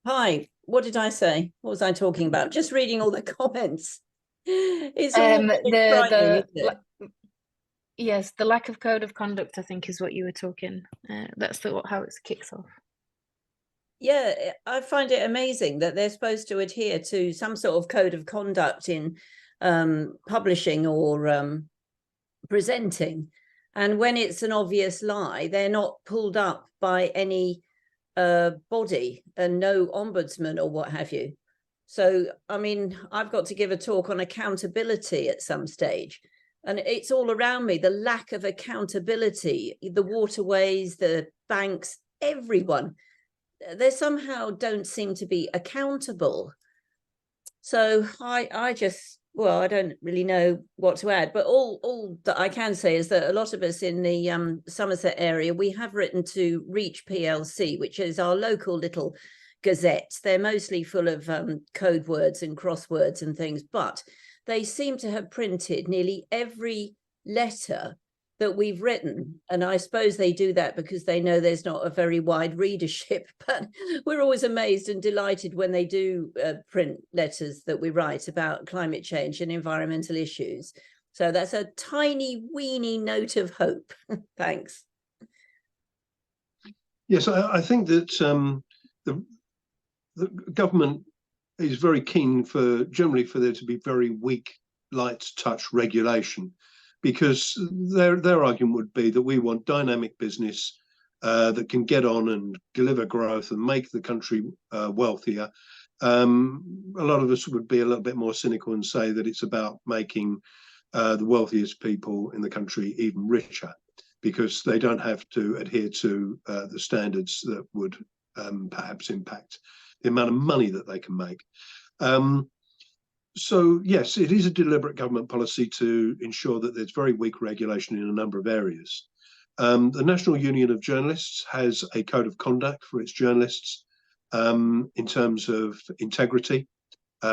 Hi. What did I say? What was I talking about? Just reading all the comments. It's all frightening, isn't it? Yes, the lack of code of conduct, I think, is what you were talking. That's how it kicks off. Yeah, I find it amazing that they're supposed to adhere to some sort of code of conduct in publishing or presenting. And when it's an obvious lie, they're not pulled up by any body, and no ombudsman or what have you. So, I mean, I've got to give a talk on accountability at some stage. and it's all around me, the lack of accountability, the waterways, the banks, everyone, they somehow don't seem to be accountable. So I just, well, I don't really know what to add, but all that I can say is that a lot of us in the Somerset area, we have written to Reach PLC, which is our local little gazettes. They're mostly full of code words and crosswords and things, but they seem to have printed nearly every letter that we've written. And I suppose they do that because they know there's not a very wide readership, but we're always amazed and delighted when they do print letters that we write about climate change and environmental issues. So that's a tiny, weeny note of hope. Thanks. Yes, I think that the government is very keen generally for there to be very weak, light touch regulation, because their argument would be that we want dynamic business that can get on and deliver growth and make the country wealthier. A lot of us would be a little bit more cynical and say that it's about making the wealthiest people in the country even richer, because they don't have to adhere to the standards that would perhaps impact the amount of money that they can make. So yes, it is a deliberate government policy to ensure that there's very weak regulation in a number of areas. The National Union of Journalists has a code of conduct for its journalists in terms of integrity,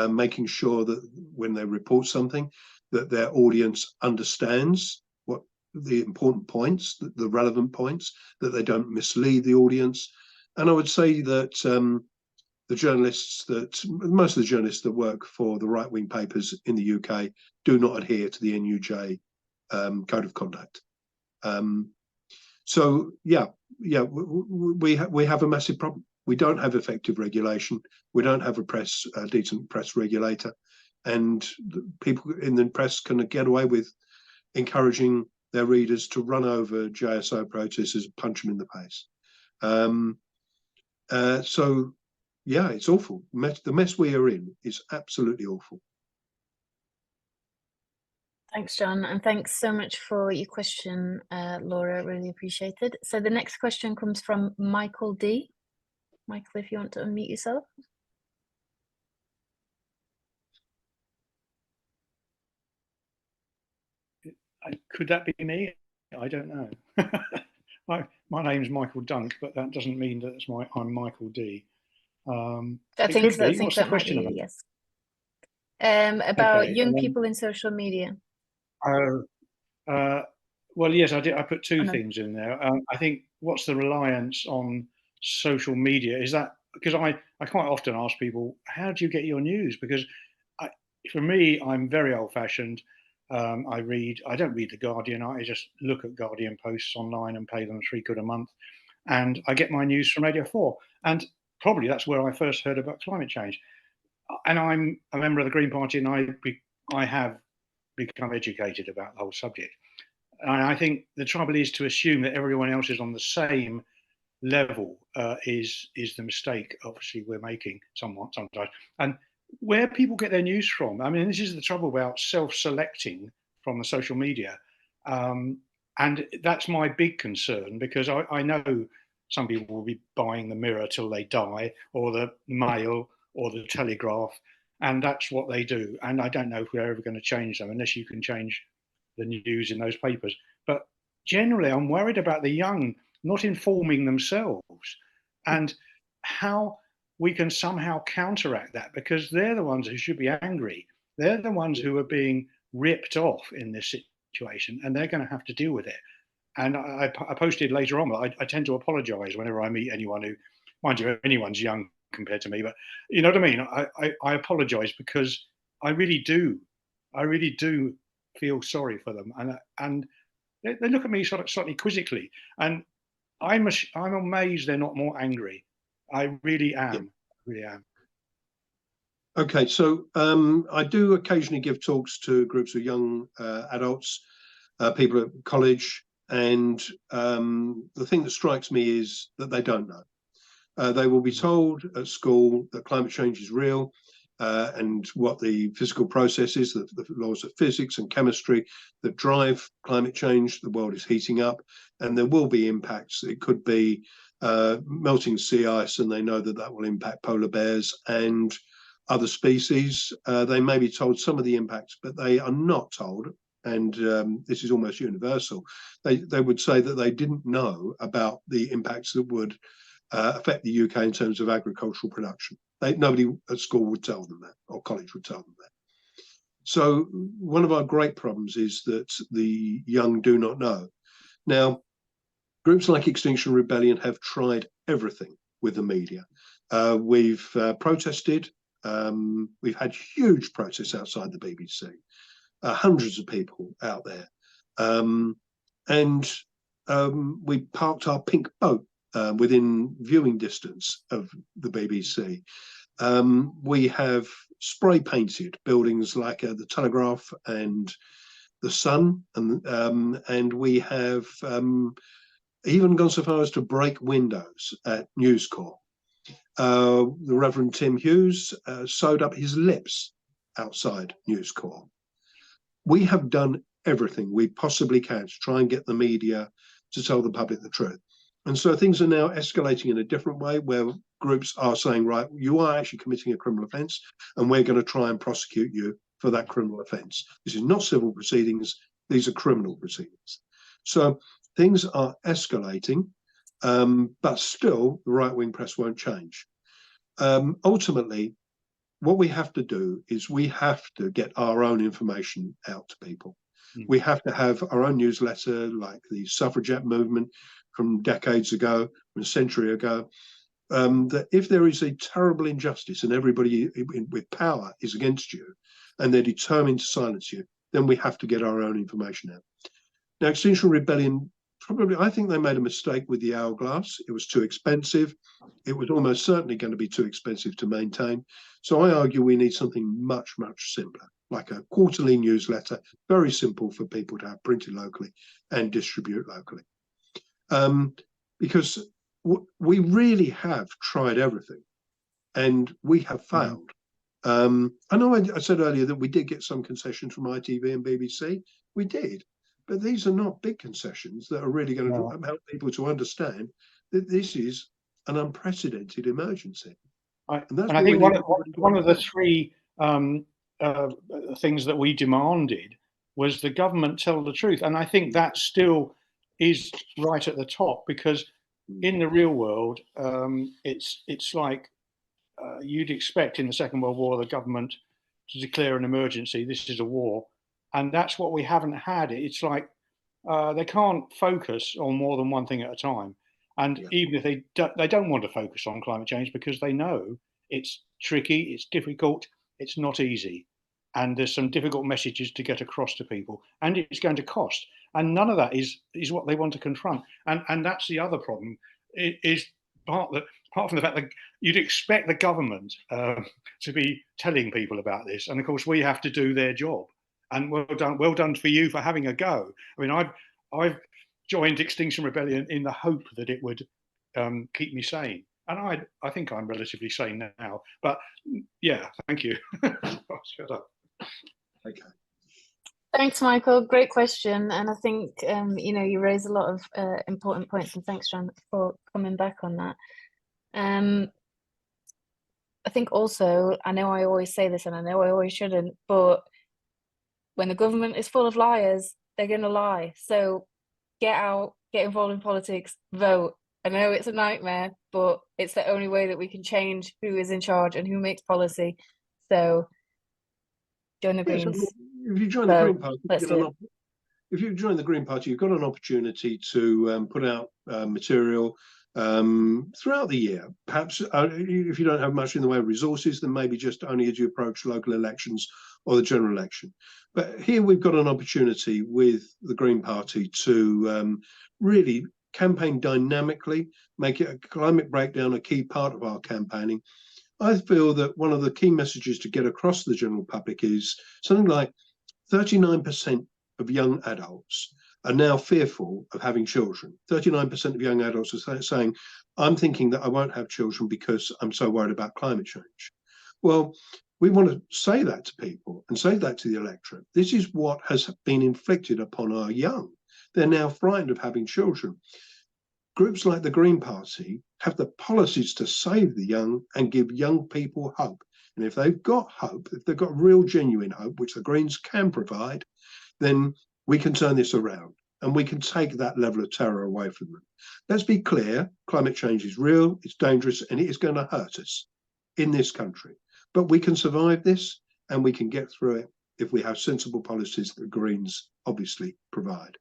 making sure that when they report something, that their audience understands what the important points, the relevant points, that they don't mislead the audience. And I would say that most of the journalists that work for the right-wing papers in the UK do not adhere to the NUJ code of conduct. So yeah, we have a massive problem. We don't have effective regulation. We don't have a decent press regulator, and people in the press can get away with encouraging their readers to run over JSO protesters and punch them in the face. So yeah, it's awful. The mess we are in is absolutely awful. Thanks, John, and thanks so much for your question, Laura. Really appreciated. So the next question comes from Michael D. Michael, if you want to unmute yourself. Could that be me? I don't know. My name's Michael Dunk, but that doesn't mean that I'm Michael D. I think that might be you, yes. About young people in social media. Well, yes, I did. I put two things in there. I think what's the reliance on social media? Is that because I quite often ask people, how do you get your news? Because for me, I'm very old-fashioned. I don't read The Guardian. I just look at Guardian posts online and pay them £3 a month. And I get my news from Radio 4. And probably that's where I first heard about climate change. And I'm a member of the Green Party, and I have become educated about the whole subject. And I think the trouble is to assume that everyone else is on the same level is the mistake, obviously, we're making sometimes. And where people get their news from, I mean, this is the trouble about self-selecting from the social media. And that's my big concern, because I know some people will be buying the Mirror till they die, or the Mail, or the Telegraph, and that's what they do. And I don't know if we're ever going to change them unless you can change the news in those papers. But generally, I'm worried about the young not informing themselves, and how we can somehow counteract that, because they're the ones who should be angry. They're the ones who are being ripped off in this situation, and they're going to have to deal with it. And I posted later on, I tend to apologise whenever I meet anyone who, mind you, anyone's young compared to me, but you know what I mean? I apologise, because I really do feel sorry for them. And they look at me sort of slightly quizzically, and I'm amazed they're not more angry. I really am. Okay, so I do occasionally give talks to groups of young adults, people at college, and the thing that strikes me is that they don't know. They will be told at school that climate change is real. and what the physical processes, the laws of physics and chemistry that drive climate change. The world is heating up, and there will be impacts. It could be melting sea ice, and they know that that will impact polar bears and other species. They may be told some of the impacts, but they are not told, and this is almost universal. They would say that they didn't know about the impacts that would affect the UK in terms of agricultural production. Nobody at school would tell them that, or college would tell them that. So one of our great problems is that the young do not know. Now, groups like Extinction Rebellion have tried everything with the media. We've protested. We've had huge protests outside the BBC, hundreds of people out there. And we parked our pink boat within viewing distance of the BBC. We have spray painted buildings like the Telegraph and the Sun, and we have even gone so far as to break windows at News Corps. The Reverend Tim Hughes sewed up his lips outside News Corps. We have done everything we possibly can to try and get the media to tell the public the truth. And so things are now escalating in a different way, where groups are saying, right, you are actually committing a criminal offence, and we're going to try and prosecute you for that criminal offence. This is not civil proceedings, these are criminal proceedings. So things are escalating, but still the right-wing press won't change. Ultimately, what we have to do is we have to get our own information out to people. We have to have our own newsletter, like the suffragette movement from decades ago, from a century ago, that if there is a terrible injustice and everybody with power is against you and they're determined to silence you, then we have to get our own information out. Now, Extinction Rebellion, probably, I think they made a mistake with the hourglass. It was too expensive. It was almost certainly going to be too expensive to maintain. So I argue we need something much, much simpler, like a quarterly newsletter, very simple for people to have printed locally and distribute locally. Because we really have tried everything and we have failed. I know I said earlier that we did get some concessions from ITV and BBC. We did, but these are not big concessions that are really going to help people to understand that this is an unprecedented emergency. And I think one of the three things that we demanded was the government tell the truth. And I think that still is right at the top, because in the real world, it's like you'd expect in the Second World War, the government to declare an emergency. This is a war. And that's what we haven't had. It's like they can't focus on more than one thing at a time. And even if they don't want to focus on climate change, because they know it's tricky, it's difficult, it's not easy. And there's some difficult messages to get across to people, and it's going to cost. And none of that is what they want to confront. And that's the other problem, is apart from the fact that you'd expect the government to be telling people about this. And of course, we have to do their job. And well done for you for having a go. I mean, I've joined Extinction Rebellion in the hope that it would keep me sane. And I think I'm relatively sane now. But yeah, thank you. I'll shut up. Okay. Thanks, Michael. Great question. And I think, you raise a lot of important points, and thanks, John, for coming back on that. I think also, I know I always say this and I know I always shouldn't, but when the government is full of liars, they're going to lie. So get out, get involved in politics, vote. I know it's a nightmare, but it's the only way that we can change who is in charge and who makes policy. So join the Greens. If you join the Green Party, you've got an opportunity to put out material throughout the year. Perhaps if you don't have much in the way of resources, then maybe just only as you approach local elections or the general election. But here we've got an opportunity with the Green Party to really campaign dynamically, make it a climate breakdown a key part of our campaigning. I feel that one of the key messages to get across to the general public is something like 39% of young adults are now fearful of having children. 39% of young adults are saying, I'm thinking that I won't have children because I'm so worried about climate change. Well, we want to say that to people and say that to the electorate. This is what has been inflicted upon our young. They're now frightened of having children. Groups like the Green Party have the policies to save the young and give young people hope. And if they've got hope, if they've got real genuine hope, which the Greens can provide, then we can turn this around and we can take that level of terror away from them. Let's be clear, climate change is real, it's dangerous, and it is going to hurt us in this country. But we can survive this and we can get through it if we have sensible policies that the Greens obviously provide.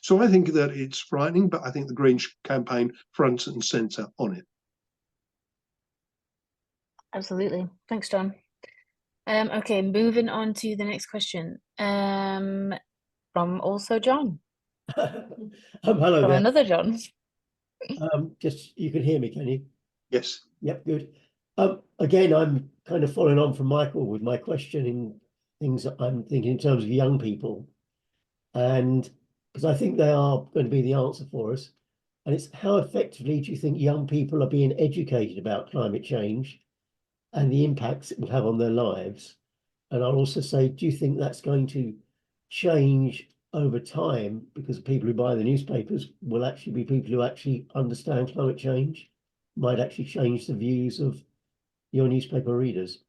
So I think that it's frightening, but I think the Greens campaign front and centre on it. Absolutely. Thanks, John. Okay, moving on to the next question. From also John. Hello From there. another John. Just you can hear me, can you? Yes. Yep, good. Again, I'm kind of following on from Michael with my question in things that I'm thinking in terms of young people, and because I think they are going to be the answer for us. And it's how effectively do you think young people are being educated about climate change and the impacts it will have on their lives? And I'll also say, do you think that's going to change over time because people who buy the newspapers will actually be people who actually understand climate change, might actually change the views of your newspaper readers?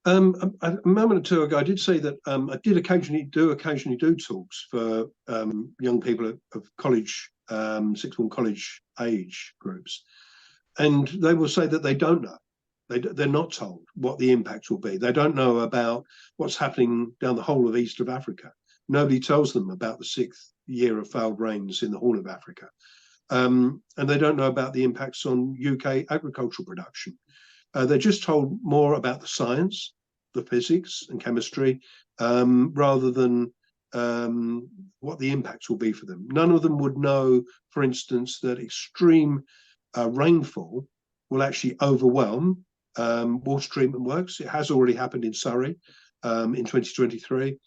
A moment or two ago, I did say that I did occasionally do talks for young people of college, sixth form college age groups, and they will say that they don't know. They're not told what the impacts will be. They don't know about what's happening down the whole of east of Africa. Nobody tells them about the 6th year of failed rains in the Horn of Africa. And they don't know about the impacts on UK agricultural production. They're just told more about the science, the physics and chemistry, rather than what the impacts will be for them. None of them would know, for instance, that extreme rainfall will actually overwhelm water treatment works. It has already happened in Surrey in 2023.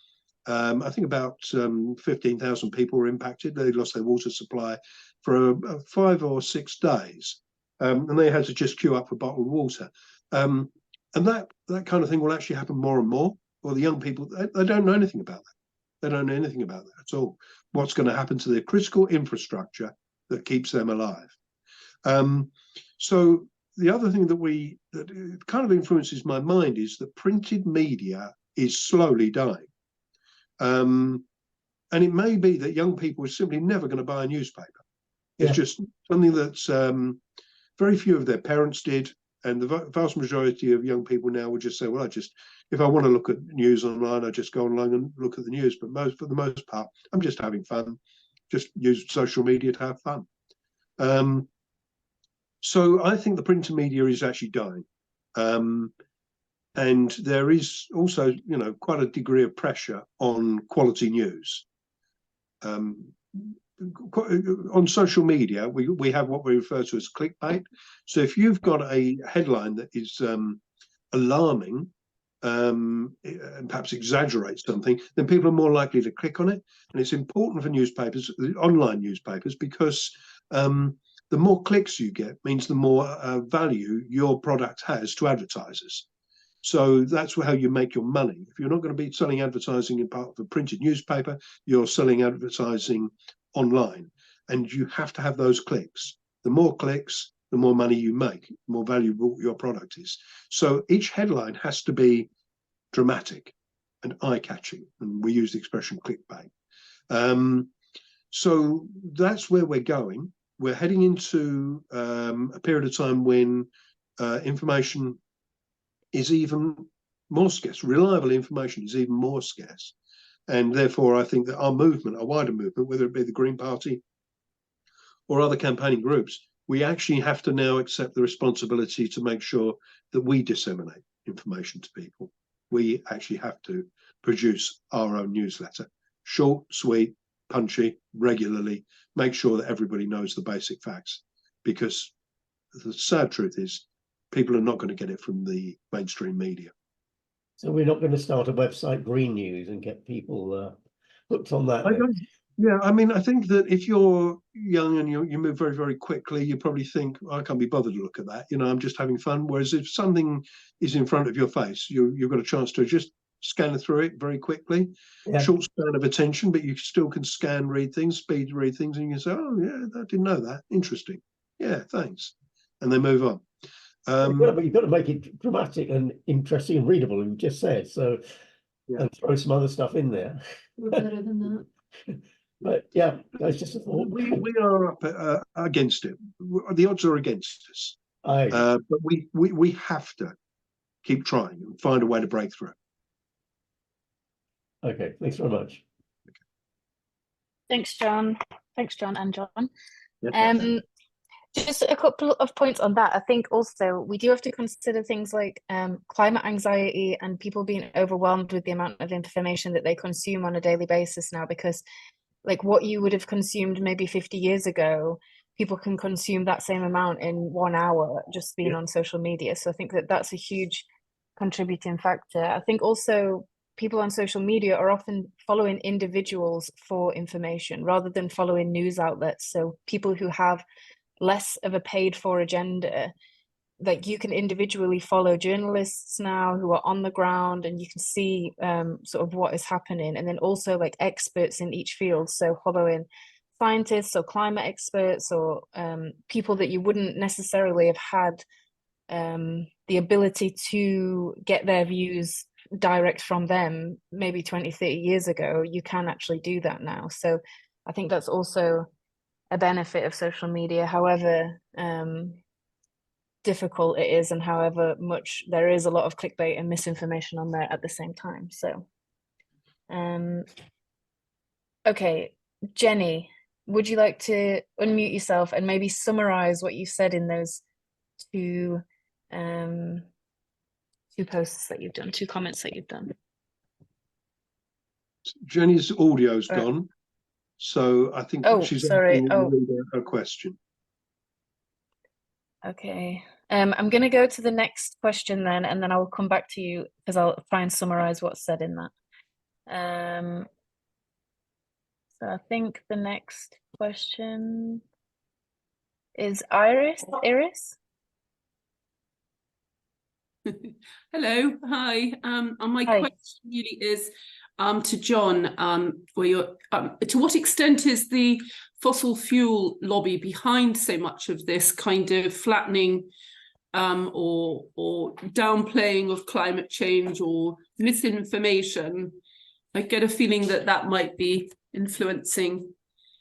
I think about 15,000 people were impacted. They lost their water supply for 5 or 6 days, and they had to just queue up for bottled water. And that kind of thing will actually happen more and more. Well, the young people, they don't know anything about that. They don't know anything about that at all. What's going to happen to the critical infrastructure that keeps them alive? So the other thing that kind of influences my mind is that printed media is slowly dying. And it may be that young people are simply never going to buy a newspaper. It's just something that very few of their parents did. And the vast majority of young people now would just say, well, if I want to look at news online, I just go online and look at the news. But for the most part, I'm just having fun, just use social media to have fun. So I think the printed media is actually dying. And there is also, quite a degree of pressure on quality news. On social media, we have what we refer to as clickbait. So if you've got a headline that is alarming and perhaps exaggerates something, then people are more likely to click on it. And it's important for newspapers, online newspapers, because the more clicks you get means the more value your product has to advertisers. So that's how you make your money. If you're not going to be selling advertising in part of a printed newspaper, you're selling advertising online, and you have to have those clicks. The more clicks, the more money you make, the more valuable your product is. So each headline has to be dramatic and eye-catching, and we use the expression clickbait. So that's where we're going. We're heading into a period of time when information is even more scarce. Reliable information is even more scarce. And therefore, I think that our movement, our wider movement, whether it be the Green Party or other campaigning groups, we actually have to now accept the responsibility to make sure that we disseminate information to people. We actually have to produce our own newsletter. Short, sweet, punchy, regularly, make sure that everybody knows the basic facts. Because the sad truth is, people are not going to get it from the mainstream media. So we're not going to start a website, Green News, and get people hooked on that. Yeah, I mean, I think that if you're young and you move very, very quickly, you probably think, I can't be bothered to look at that. I'm just having fun. Whereas if something is in front of your face, you've got a chance to just scan through it very quickly. Yeah. Short span of attention, but you still can scan, read things, speed read things, and you can say, oh, yeah, I didn't know that. Interesting. Yeah, thanks. And they move on. You've got to make it dramatic and interesting and readable, you just said. So, yeah. And throw some other stuff in there. We're better than that. But yeah, that's just a thought. We are up against it. The odds are against us. But we have to keep trying and find a way to break through. Okay, thanks very much. Thanks, John. Thanks, John and John. Yeah. Just a couple of points on that. I think also we do have to consider things like climate anxiety and people being overwhelmed with the amount of information that they consume on a daily basis now, because like what you would have consumed maybe 50 years ago, people can consume that same amount in 1 hour just being on social media. So I think that that's a huge contributing factor. I think also people on social media are often following individuals for information rather than following news outlets. So people who have less of a paid for agenda, like you can individually follow journalists now who are on the ground and you can see sort of what is happening, and then also like experts in each field, so following scientists or climate experts or people that you wouldn't necessarily have had the ability to get their views direct from them maybe 20-30 years ago. You can actually do that now. So I think that's also a benefit of social media, however difficult it is and however much there is a lot of clickbait and misinformation on there at the same time. So okay, Jenny, would you like to unmute yourself and maybe summarize what you said in those two posts that you've done, 2 comments that you've done? Jenny's audio's gone, so I think she's asking a question. Okay, I'm going to go to the next question then, and then I'll come back to you because I'll try and summarize what's said in that. So I think the next question is Iris. Hello, hi. And my Hi. question really is to John, to what extent is the fossil fuel lobby behind so much of this kind of flattening or downplaying of climate change or misinformation? I get a feeling that that might be influencing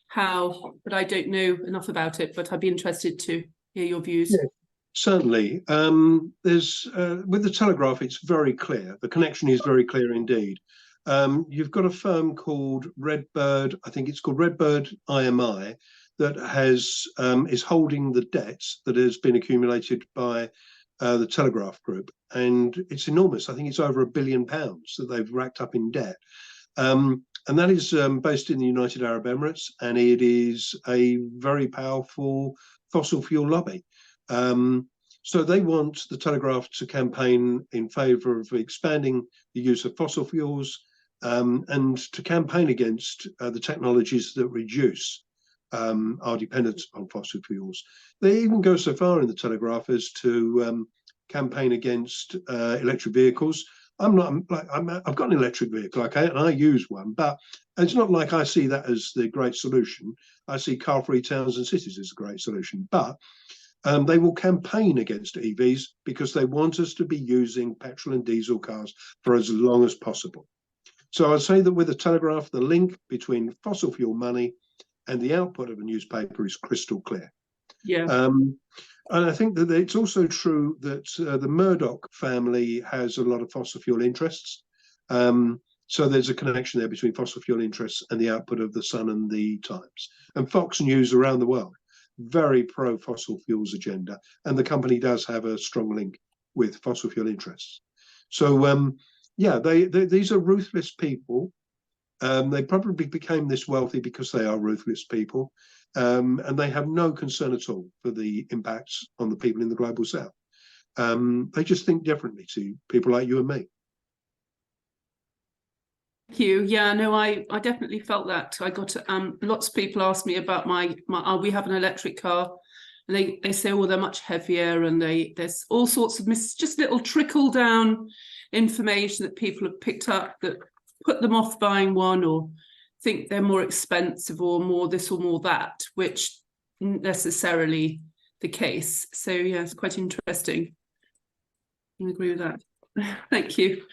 how, but I don't know enough about it, but I'd be interested to hear your views. Yeah. Certainly. There's with the Telegraph, it's very clear. The connection is very clear indeed. You've got a firm called Redbird, I think it's called Redbird IMI, that is holding the debts that has been accumulated by the Telegraph Group, and it's enormous. I think it's over £1 billion that they've racked up in debt. And that is based in the United Arab Emirates, and it is a very powerful fossil fuel lobby. So they want the Telegraph to campaign in favour of expanding the use of fossil fuels and to campaign against the technologies that reduce our dependence on fossil fuels. They even go so far in the Telegraph as to campaign against electric vehicles. I've got an electric vehicle, okay, and I use one, but it's not like I see that as the great solution. I see car-free towns and cities as a great solution, but they will campaign against EVs because they want us to be using petrol and diesel cars for as long as possible. So I'd say that with the Telegraph, the link between fossil fuel money and the output of a newspaper is crystal clear. Yeah. And I think that it's also true that the Murdoch family has a lot of fossil fuel interests. So there's a connection there between fossil fuel interests and the output of the Sun and the Times. And Fox News around the world, very pro fossil fuels agenda, and the company does have a strong link with fossil fuel interests. So yeah, these are ruthless people. They probably became this wealthy because they are ruthless people, and they have no concern at all for the impacts on the people in the global south. They just think differently to people like you and me. Thank you. Yeah, no, I definitely felt that. I got lots of people ask me about my we have an electric car, and they say, oh, they're much heavier, and there's all sorts of just little trickle down information that people have picked up that put them off buying one, or think they're more expensive, or more this or more that, which isn't necessarily the case. So yeah, it's quite interesting. I agree with that. Thank you.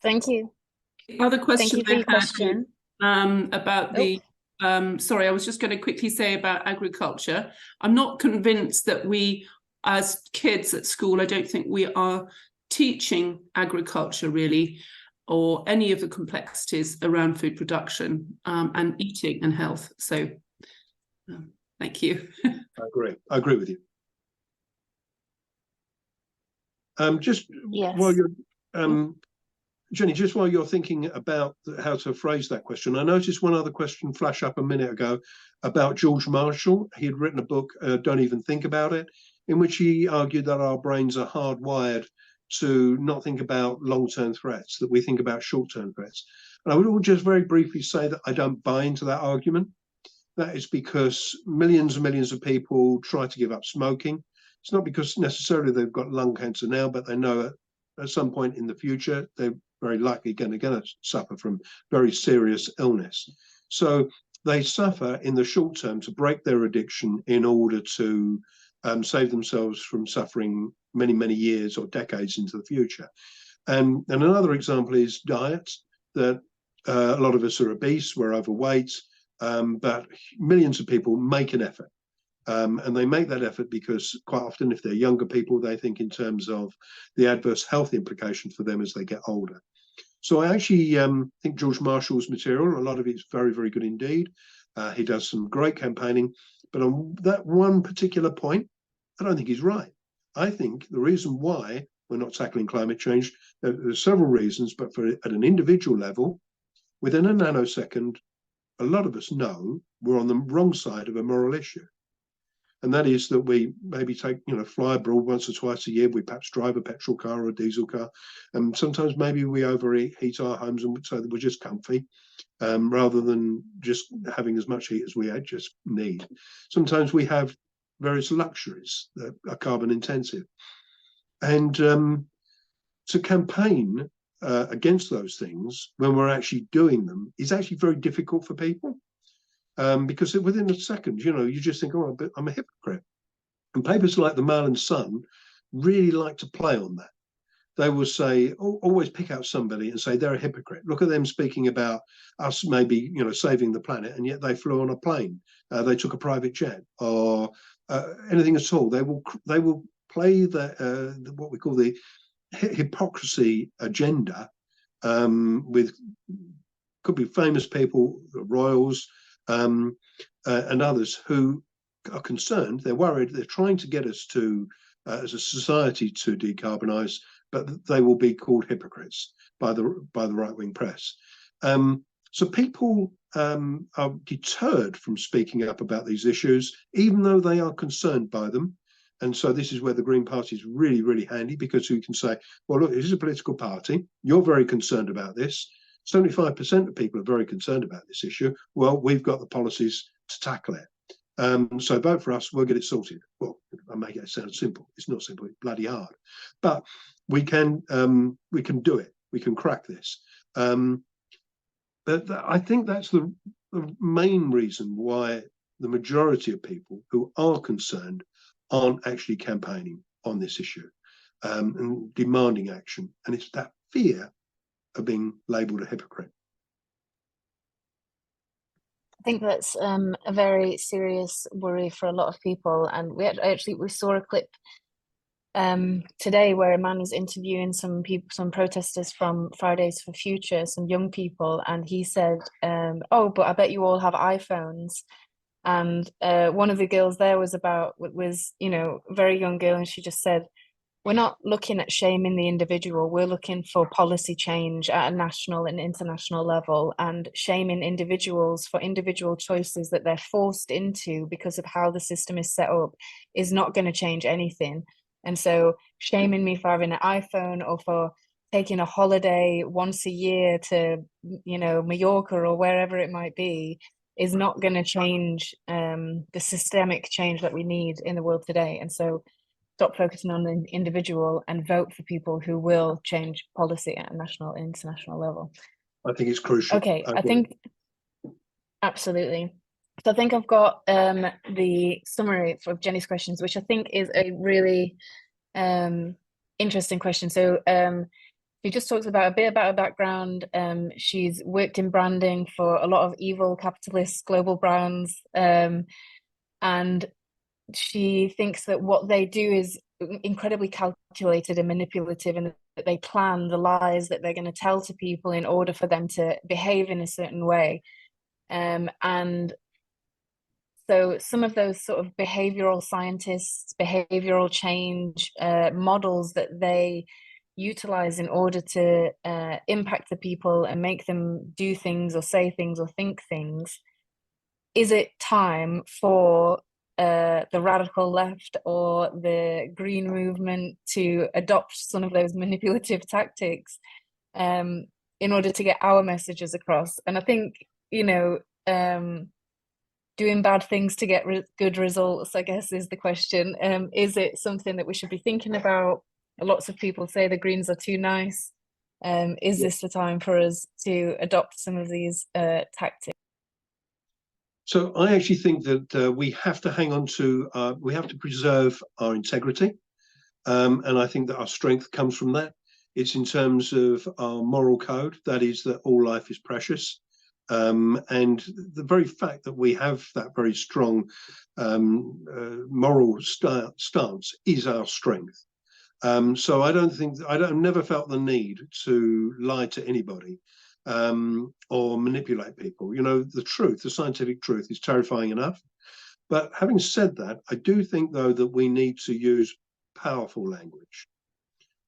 Thank you. Other question Thank you for your question. About the sorry, I was just going to quickly say about agriculture. I'm not convinced that we, as kids at school, I don't think we are teaching agriculture really, or any of the complexities around food production and eating and health. So thank you. I agree with you. Just Yes. while you're Jenny, just while you're thinking about how to phrase that question, I noticed one other question flash up a minute ago about George Marshall. He had written a book, Don't Even Think About It, in which he argued that our brains are hardwired to not think about long-term threats, that we think about short-term threats. And I would just very briefly say that I don't buy into that argument. That is because millions and millions of people try to give up smoking. It's not because necessarily they've got lung cancer now, but they know at some point in the future they're very likely going to suffer from very serious illness. So they suffer in the short term to break their addiction in order to save themselves from suffering many, many years or decades into the future. And another example is diet, that a lot of us are obese, we're overweight, but millions of people make an effort. And they make that effort because quite often, if they're younger people, they think in terms of the adverse health implications for them as they get older. So I actually think George Marshall's material, a lot of it's very, very good indeed. He does some great campaigning, but on that one particular point, I don't think he's right. I think the reason why we're not tackling climate change, there's several reasons, but at an individual level, within a nanosecond, a lot of us know we're on the wrong side of a moral issue. And that is that we maybe fly abroad once or twice a year. We perhaps drive a petrol car or a diesel car. And sometimes maybe we overheat our homes and so that we're just comfy, rather than just having as much heat as we just need. Sometimes we have various luxuries that are carbon intensive. And to campaign against those things when we're actually doing them is actually very difficult for people. Because within a second, you just think, oh, I'm a hypocrite. And papers like the Mail and Sun really like to play on that. They will say, always pick out somebody and say they're a hypocrite. Look at them speaking about us maybe, saving the planet, and yet they flew on a plane. They took a private jet or anything at all. They will play the what we call the hypocrisy agenda with could be famous people, royals, and others who are concerned. They're worried. They're trying to get us to, as a society, to decarbonise, but they will be called hypocrites by the right-wing press. So people are deterred from speaking up about these issues, even though they are concerned by them. And so this is where the Green Party is really, really handy, because we can say, well, look, this is a political party. You're very concerned about this. 75% of people are very concerned about this issue. Well, we've got the policies to tackle it. So vote for us, we'll get it sorted. Well, I make it sound simple. It's not simple, it's bloody hard. But we can do it. We can crack this. But I think that's the main reason why the majority of people who are concerned aren't actually campaigning on this issue and demanding action. And it's that fear of being labelled a hypocrite. I think that's a very serious worry for a lot of people. And we saw a clip today where a man was interviewing some protesters from Fridays for Future, some young people, and he said, oh, but I bet you all have iPhones. And one of the girls there was a very young girl, and she just said, we're not looking at shaming the individual, we're looking for policy change at a national and international level, and shaming individuals for individual choices that they're forced into because of how the system is set up is not going to change anything. And so shaming me for having an iPhone or for taking a holiday once a year to, you know, Mallorca or wherever it might be is not going to change the systemic change that we need in the world today. And so stop focusing on the individual and vote for people who will change policy at a national and international level. I think it's crucial. Okay, I think absolutely. So I think I've got the summary of Jenny's questions, which I think is a really interesting question. So she just talks about a bit about her background. She's worked in branding for a lot of evil capitalist global brands, and she thinks that what they do is incredibly calculated and manipulative, and that they plan the lies that they're going to tell to people in order for them to behave in a certain way. And so some of those sort of behavioral scientists, behavioral change models that they utilize in order to impact the people and make them do things or say things or think things, is it time for the radical left or the green movement to adopt some of those manipulative tactics in order to get our messages across? And I think, you know, doing bad things to get good results, I guess, is the question. Is it something that we should be thinking about? Lots of people say the Greens are too nice. Is this the time for us to adopt some of these tactics? So I actually think that we have to hang on to, we have to preserve our integrity. And I think that our strength comes from that. It's in terms of our moral code, that is that all life is precious. And the very fact that we have that very strong moral stance is our strength. So I've never felt the need to lie to anybody or manipulate people. You know, the truth, the scientific truth is terrifying enough. But having said that, I do think, though, that we need to use powerful language.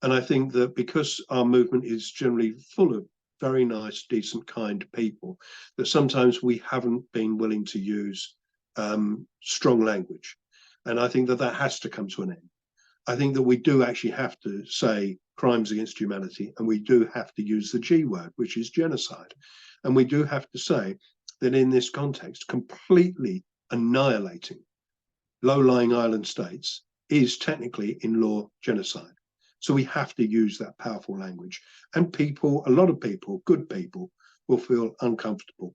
And I think that because our movement is generally full of very nice, decent, kind people, that sometimes we haven't been willing to use strong language. And I think that that has to come to an end. I think that we do actually have to say crimes against humanity, and we do have to use the G word, which is genocide. And we do have to say that in this context, completely annihilating low-lying island states is technically in law genocide. So we have to use that powerful language. And people, a lot of people, good people, will feel uncomfortable.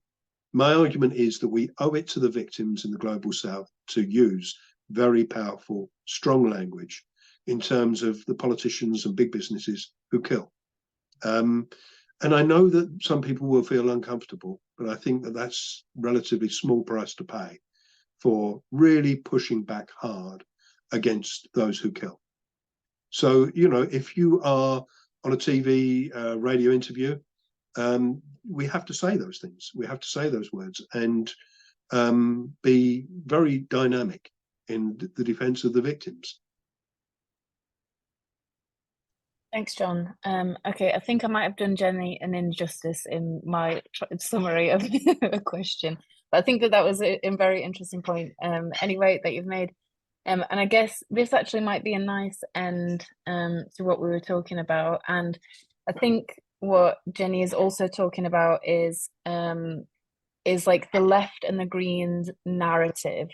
My argument is that we owe it to the victims in the global south to use very powerful, strong language in terms of the politicians and big businesses who kill. And I know that some people will feel uncomfortable, but I think that that's relatively small price to pay for really pushing back hard against those who kill. So, you know, if you are on a TV, radio interview, we have to say those things. We have to say those words and be very dynamic in the defense of the victims. Thanks, John. Okay, I think I might have done Jenny an injustice in my summary of a question, but I think that that was a very interesting point anyway that you've made. And I guess this actually might be a nice end to what we were talking about. And I think what Jenny is also talking about is like the left and the Greens narrative.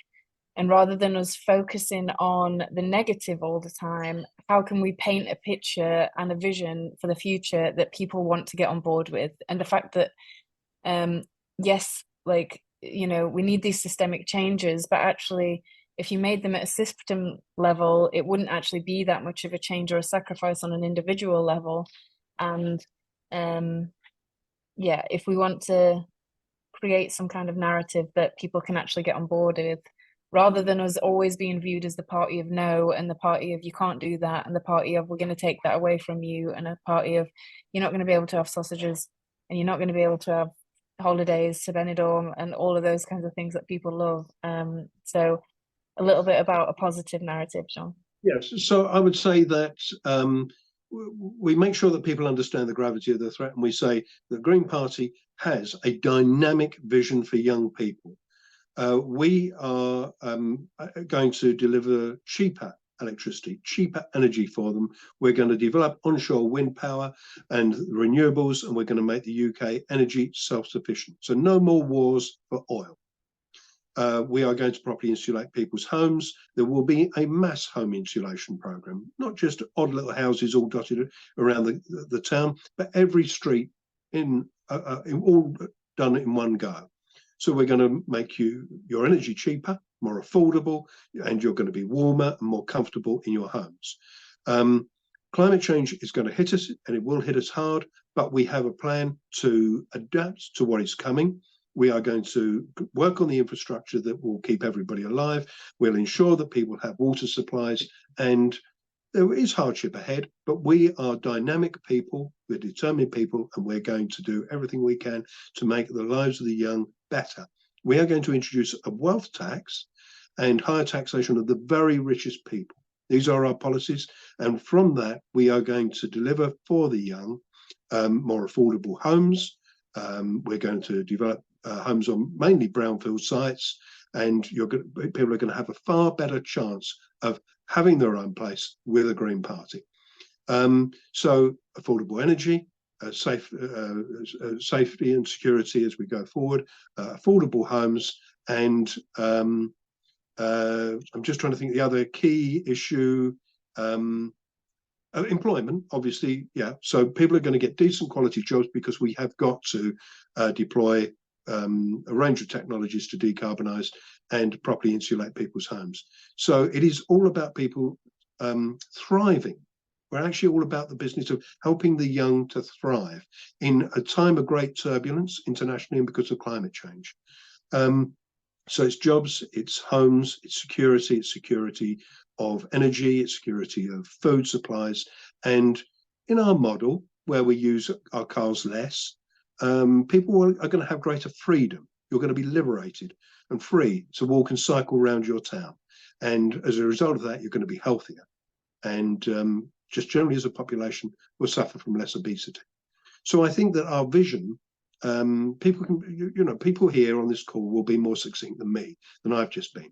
And rather than us focusing on the negative all the time, how can we paint a picture and a vision for the future that people want to get on board with? And the fact that, yes, like, you know, we need these systemic changes, but actually, if you made them at a system level, it wouldn't actually be that much of a change or a sacrifice on an individual level. And yeah, if we want to create some kind of narrative that people can actually get on board with, rather than us always being viewed as the party of no and the party of you can't do that and the party of we're going to take that away from you and a party of you're not going to be able to have sausages and you're not going to be able to have holidays to Benidorm and all of those kinds of things that people love. So a little bit about a positive narrative, John. Yes, so I would say that we make sure that people understand the gravity of the threat, and we say the Green Party has a dynamic vision for young people. We are going to deliver cheaper electricity, cheaper energy for them. We're going to develop onshore wind power and renewables, and we're going to make the UK energy self-sufficient. So no more wars for oil. We are going to properly insulate people's homes. There will be a mass home insulation program, not just odd little houses all dotted around the town, but every street in all done in one go. So we're going to make your energy cheaper, more affordable, and you're going to be warmer and more comfortable in your homes. Climate change is going to hit us, and it will hit us hard, but we have a plan to adapt to what is coming. We are going to work on the infrastructure that will keep everybody alive. We'll ensure that people have water supplies, and there is hardship ahead, but we are dynamic people, we're determined people, and we're going to do everything we can to make the lives of the young better. We are going to introduce a wealth tax and higher taxation of the very richest people. These are our policies, and from that, we are going to deliver for the young more affordable homes. We're going to develop homes on mainly brownfield sites, and people are going to have a far better chance of having their own place with a Green Party. So affordable energy, safety and security as we go forward, affordable homes, and I'm just trying to think the other key issue. Employment, obviously, yeah. So people are going to get decent quality jobs because we have got to deploy a range of technologies to decarbonise and properly insulate people's homes. So it is all about people thriving. We're actually all about the business of helping the young to thrive in a time of great turbulence internationally and because of climate change. So it's jobs, it's homes, it's security of energy, it's security of food supplies. And in our model, where we use our cars less, people are going to have greater freedom. You're going to be liberated and free to walk and cycle around your town. And as a result of that, you're going to be healthier. And just generally as a population, will suffer from less obesity. So I think that our vision, people here on this call will be more succinct than me, than I've just been.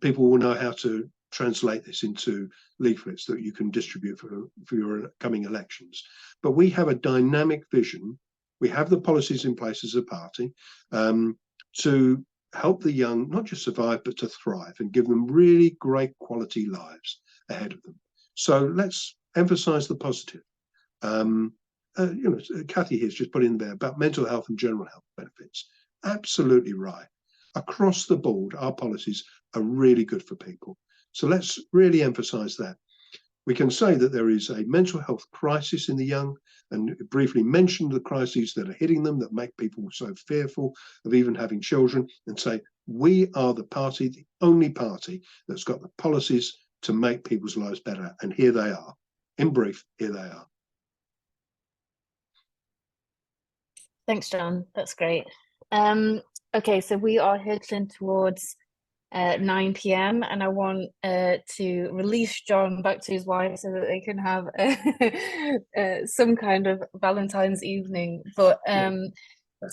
People will know how to translate this into leaflets that you can distribute for your coming elections. But we have a dynamic vision. We have the policies in place as a party to help the young not just survive, but to thrive and give them really great quality lives ahead of them. So let's emphasize the positive. Kathy here's just put in there about mental health and general health benefits. Absolutely right. Across the board, our policies are really good for people. So let's really emphasize that. We can say that there is a mental health crisis in the young, and briefly mention the crises that are hitting them that make people so fearful of even having children, and say, we are the party, the only party that's got the policies to make people's lives better. And here they are. In brief, here they are. Thanks, John. That's great. Okay, so we are heading towards 9 p.m. and I want to release John back to his wife so that they can have some kind of Valentine's evening. But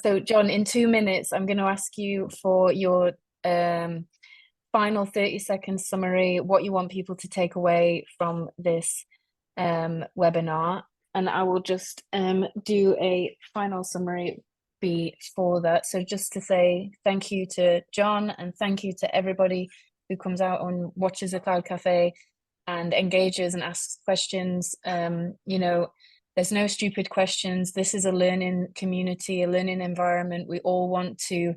so John, in 2 minutes, I'm going to ask you for your final 30-second summary, what you want people to take away from this webinar. And I will just do a final summary before that. So just to say thank you to John and thank you to everybody who comes out and watches the Cloud Cafe and engages and asks questions. There's no stupid questions. This is a learning community, a learning environment. We all want to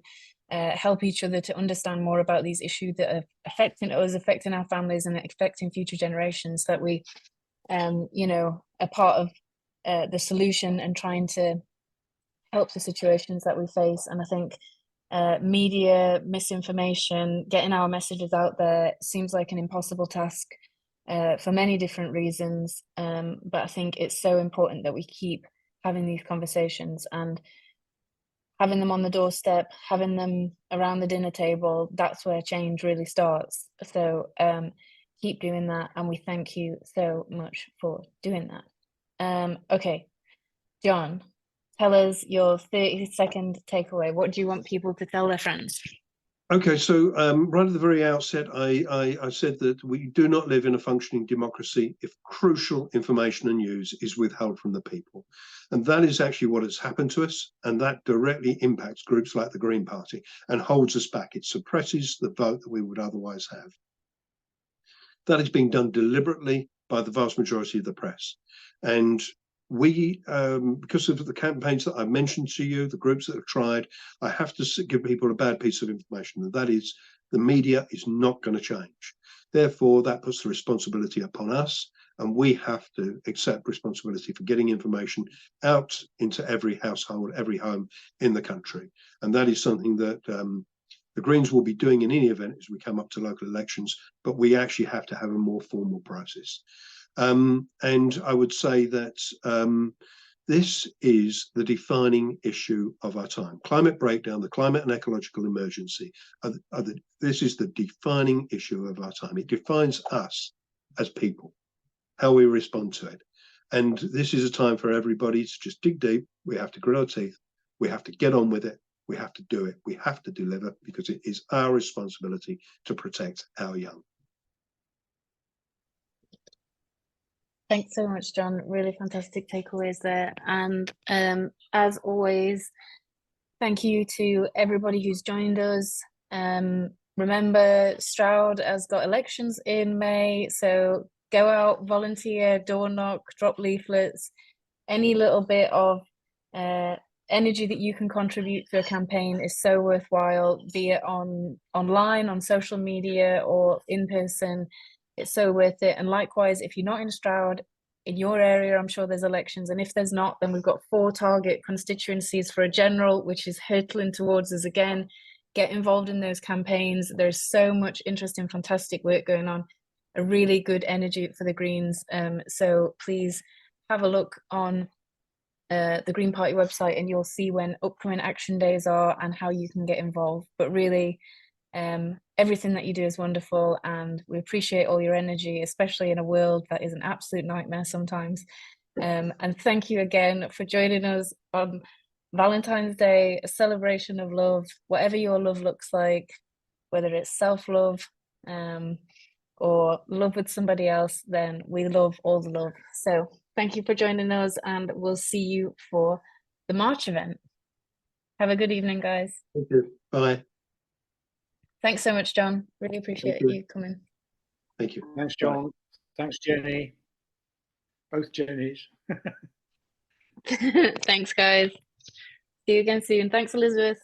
help each other to understand more about these issues that are affecting us, affecting our families and affecting future generations, that we are part of the solution and trying to help the situations that we face. And I think media, misinformation, getting our messages out there seems like an impossible task for many different reasons. But I think it's so important that we keep having these conversations and having them on the doorstep, having them around the dinner table. That's where change really starts. So keep doing that. And we thank you so much for doing that. Okay, John, tell us your 30-second takeaway. What do you want people to tell their friends? Okay, so right at the very outset, I said that we do not live in a functioning democracy if crucial information and news is withheld from the people. And that is actually what has happened to us. And that directly impacts groups like the Green Party and holds us back. It suppresses the vote that we would otherwise have. That is being done deliberately by the vast majority of the press. And we, because of the campaigns that I've mentioned to you, the groups that have tried, I have to give people a bad piece of information, and that is the media is not going to change. Therefore, that puts the responsibility upon us, and we have to accept responsibility for getting information out into every household, every home in the country. And that is something that the Greens will be doing in any event as we come up to local elections, but we actually have to have a more formal process. And I would say that this is the defining issue of our time. Climate breakdown, the climate and ecological emergency, this is the defining issue of our time. It defines us as people, how we respond to it. And this is a time for everybody to just dig deep. We have to grit our teeth. We have to get on with it. We have to do it. We have to deliver, because it is our responsibility to protect our young. Thanks so much, John. Really fantastic takeaways there. And as always, thank you to everybody who's joined us. Remember, Stroud has got elections in May, so go out, volunteer, door knock, drop leaflets, any little bit of energy that you can contribute to a campaign is so worthwhile, be it online, on social media, or in person. It's so worth it. And likewise, if you're not in Stroud, in your area, I'm sure there's elections. And if there's not, then we've got 4 target constituencies for a general, which is hurtling towards us again. Get involved in those campaigns. There's so much interesting, fantastic work going on. A really good energy for the Greens. So please have a look on the Green Party website, and you'll see when upcoming action days are and how you can get involved. But really, everything that you do is wonderful, and we appreciate all your energy, especially in a world that is an absolute nightmare sometimes. And thank you again for joining us on Valentine's Day, a celebration of love, whatever your love looks like, whether it's self-love or love with somebody else, then we love all the love. So thank you for joining us, and we'll see you for the March event. Have a good evening, guys. Thank you. Bye. Thanks so much, John. Really appreciate you coming. Thank you. Thanks, John. Bye. Thanks, Jenny. Both Jennies. Thanks, guys. See you again soon. Thanks, Elizabeth.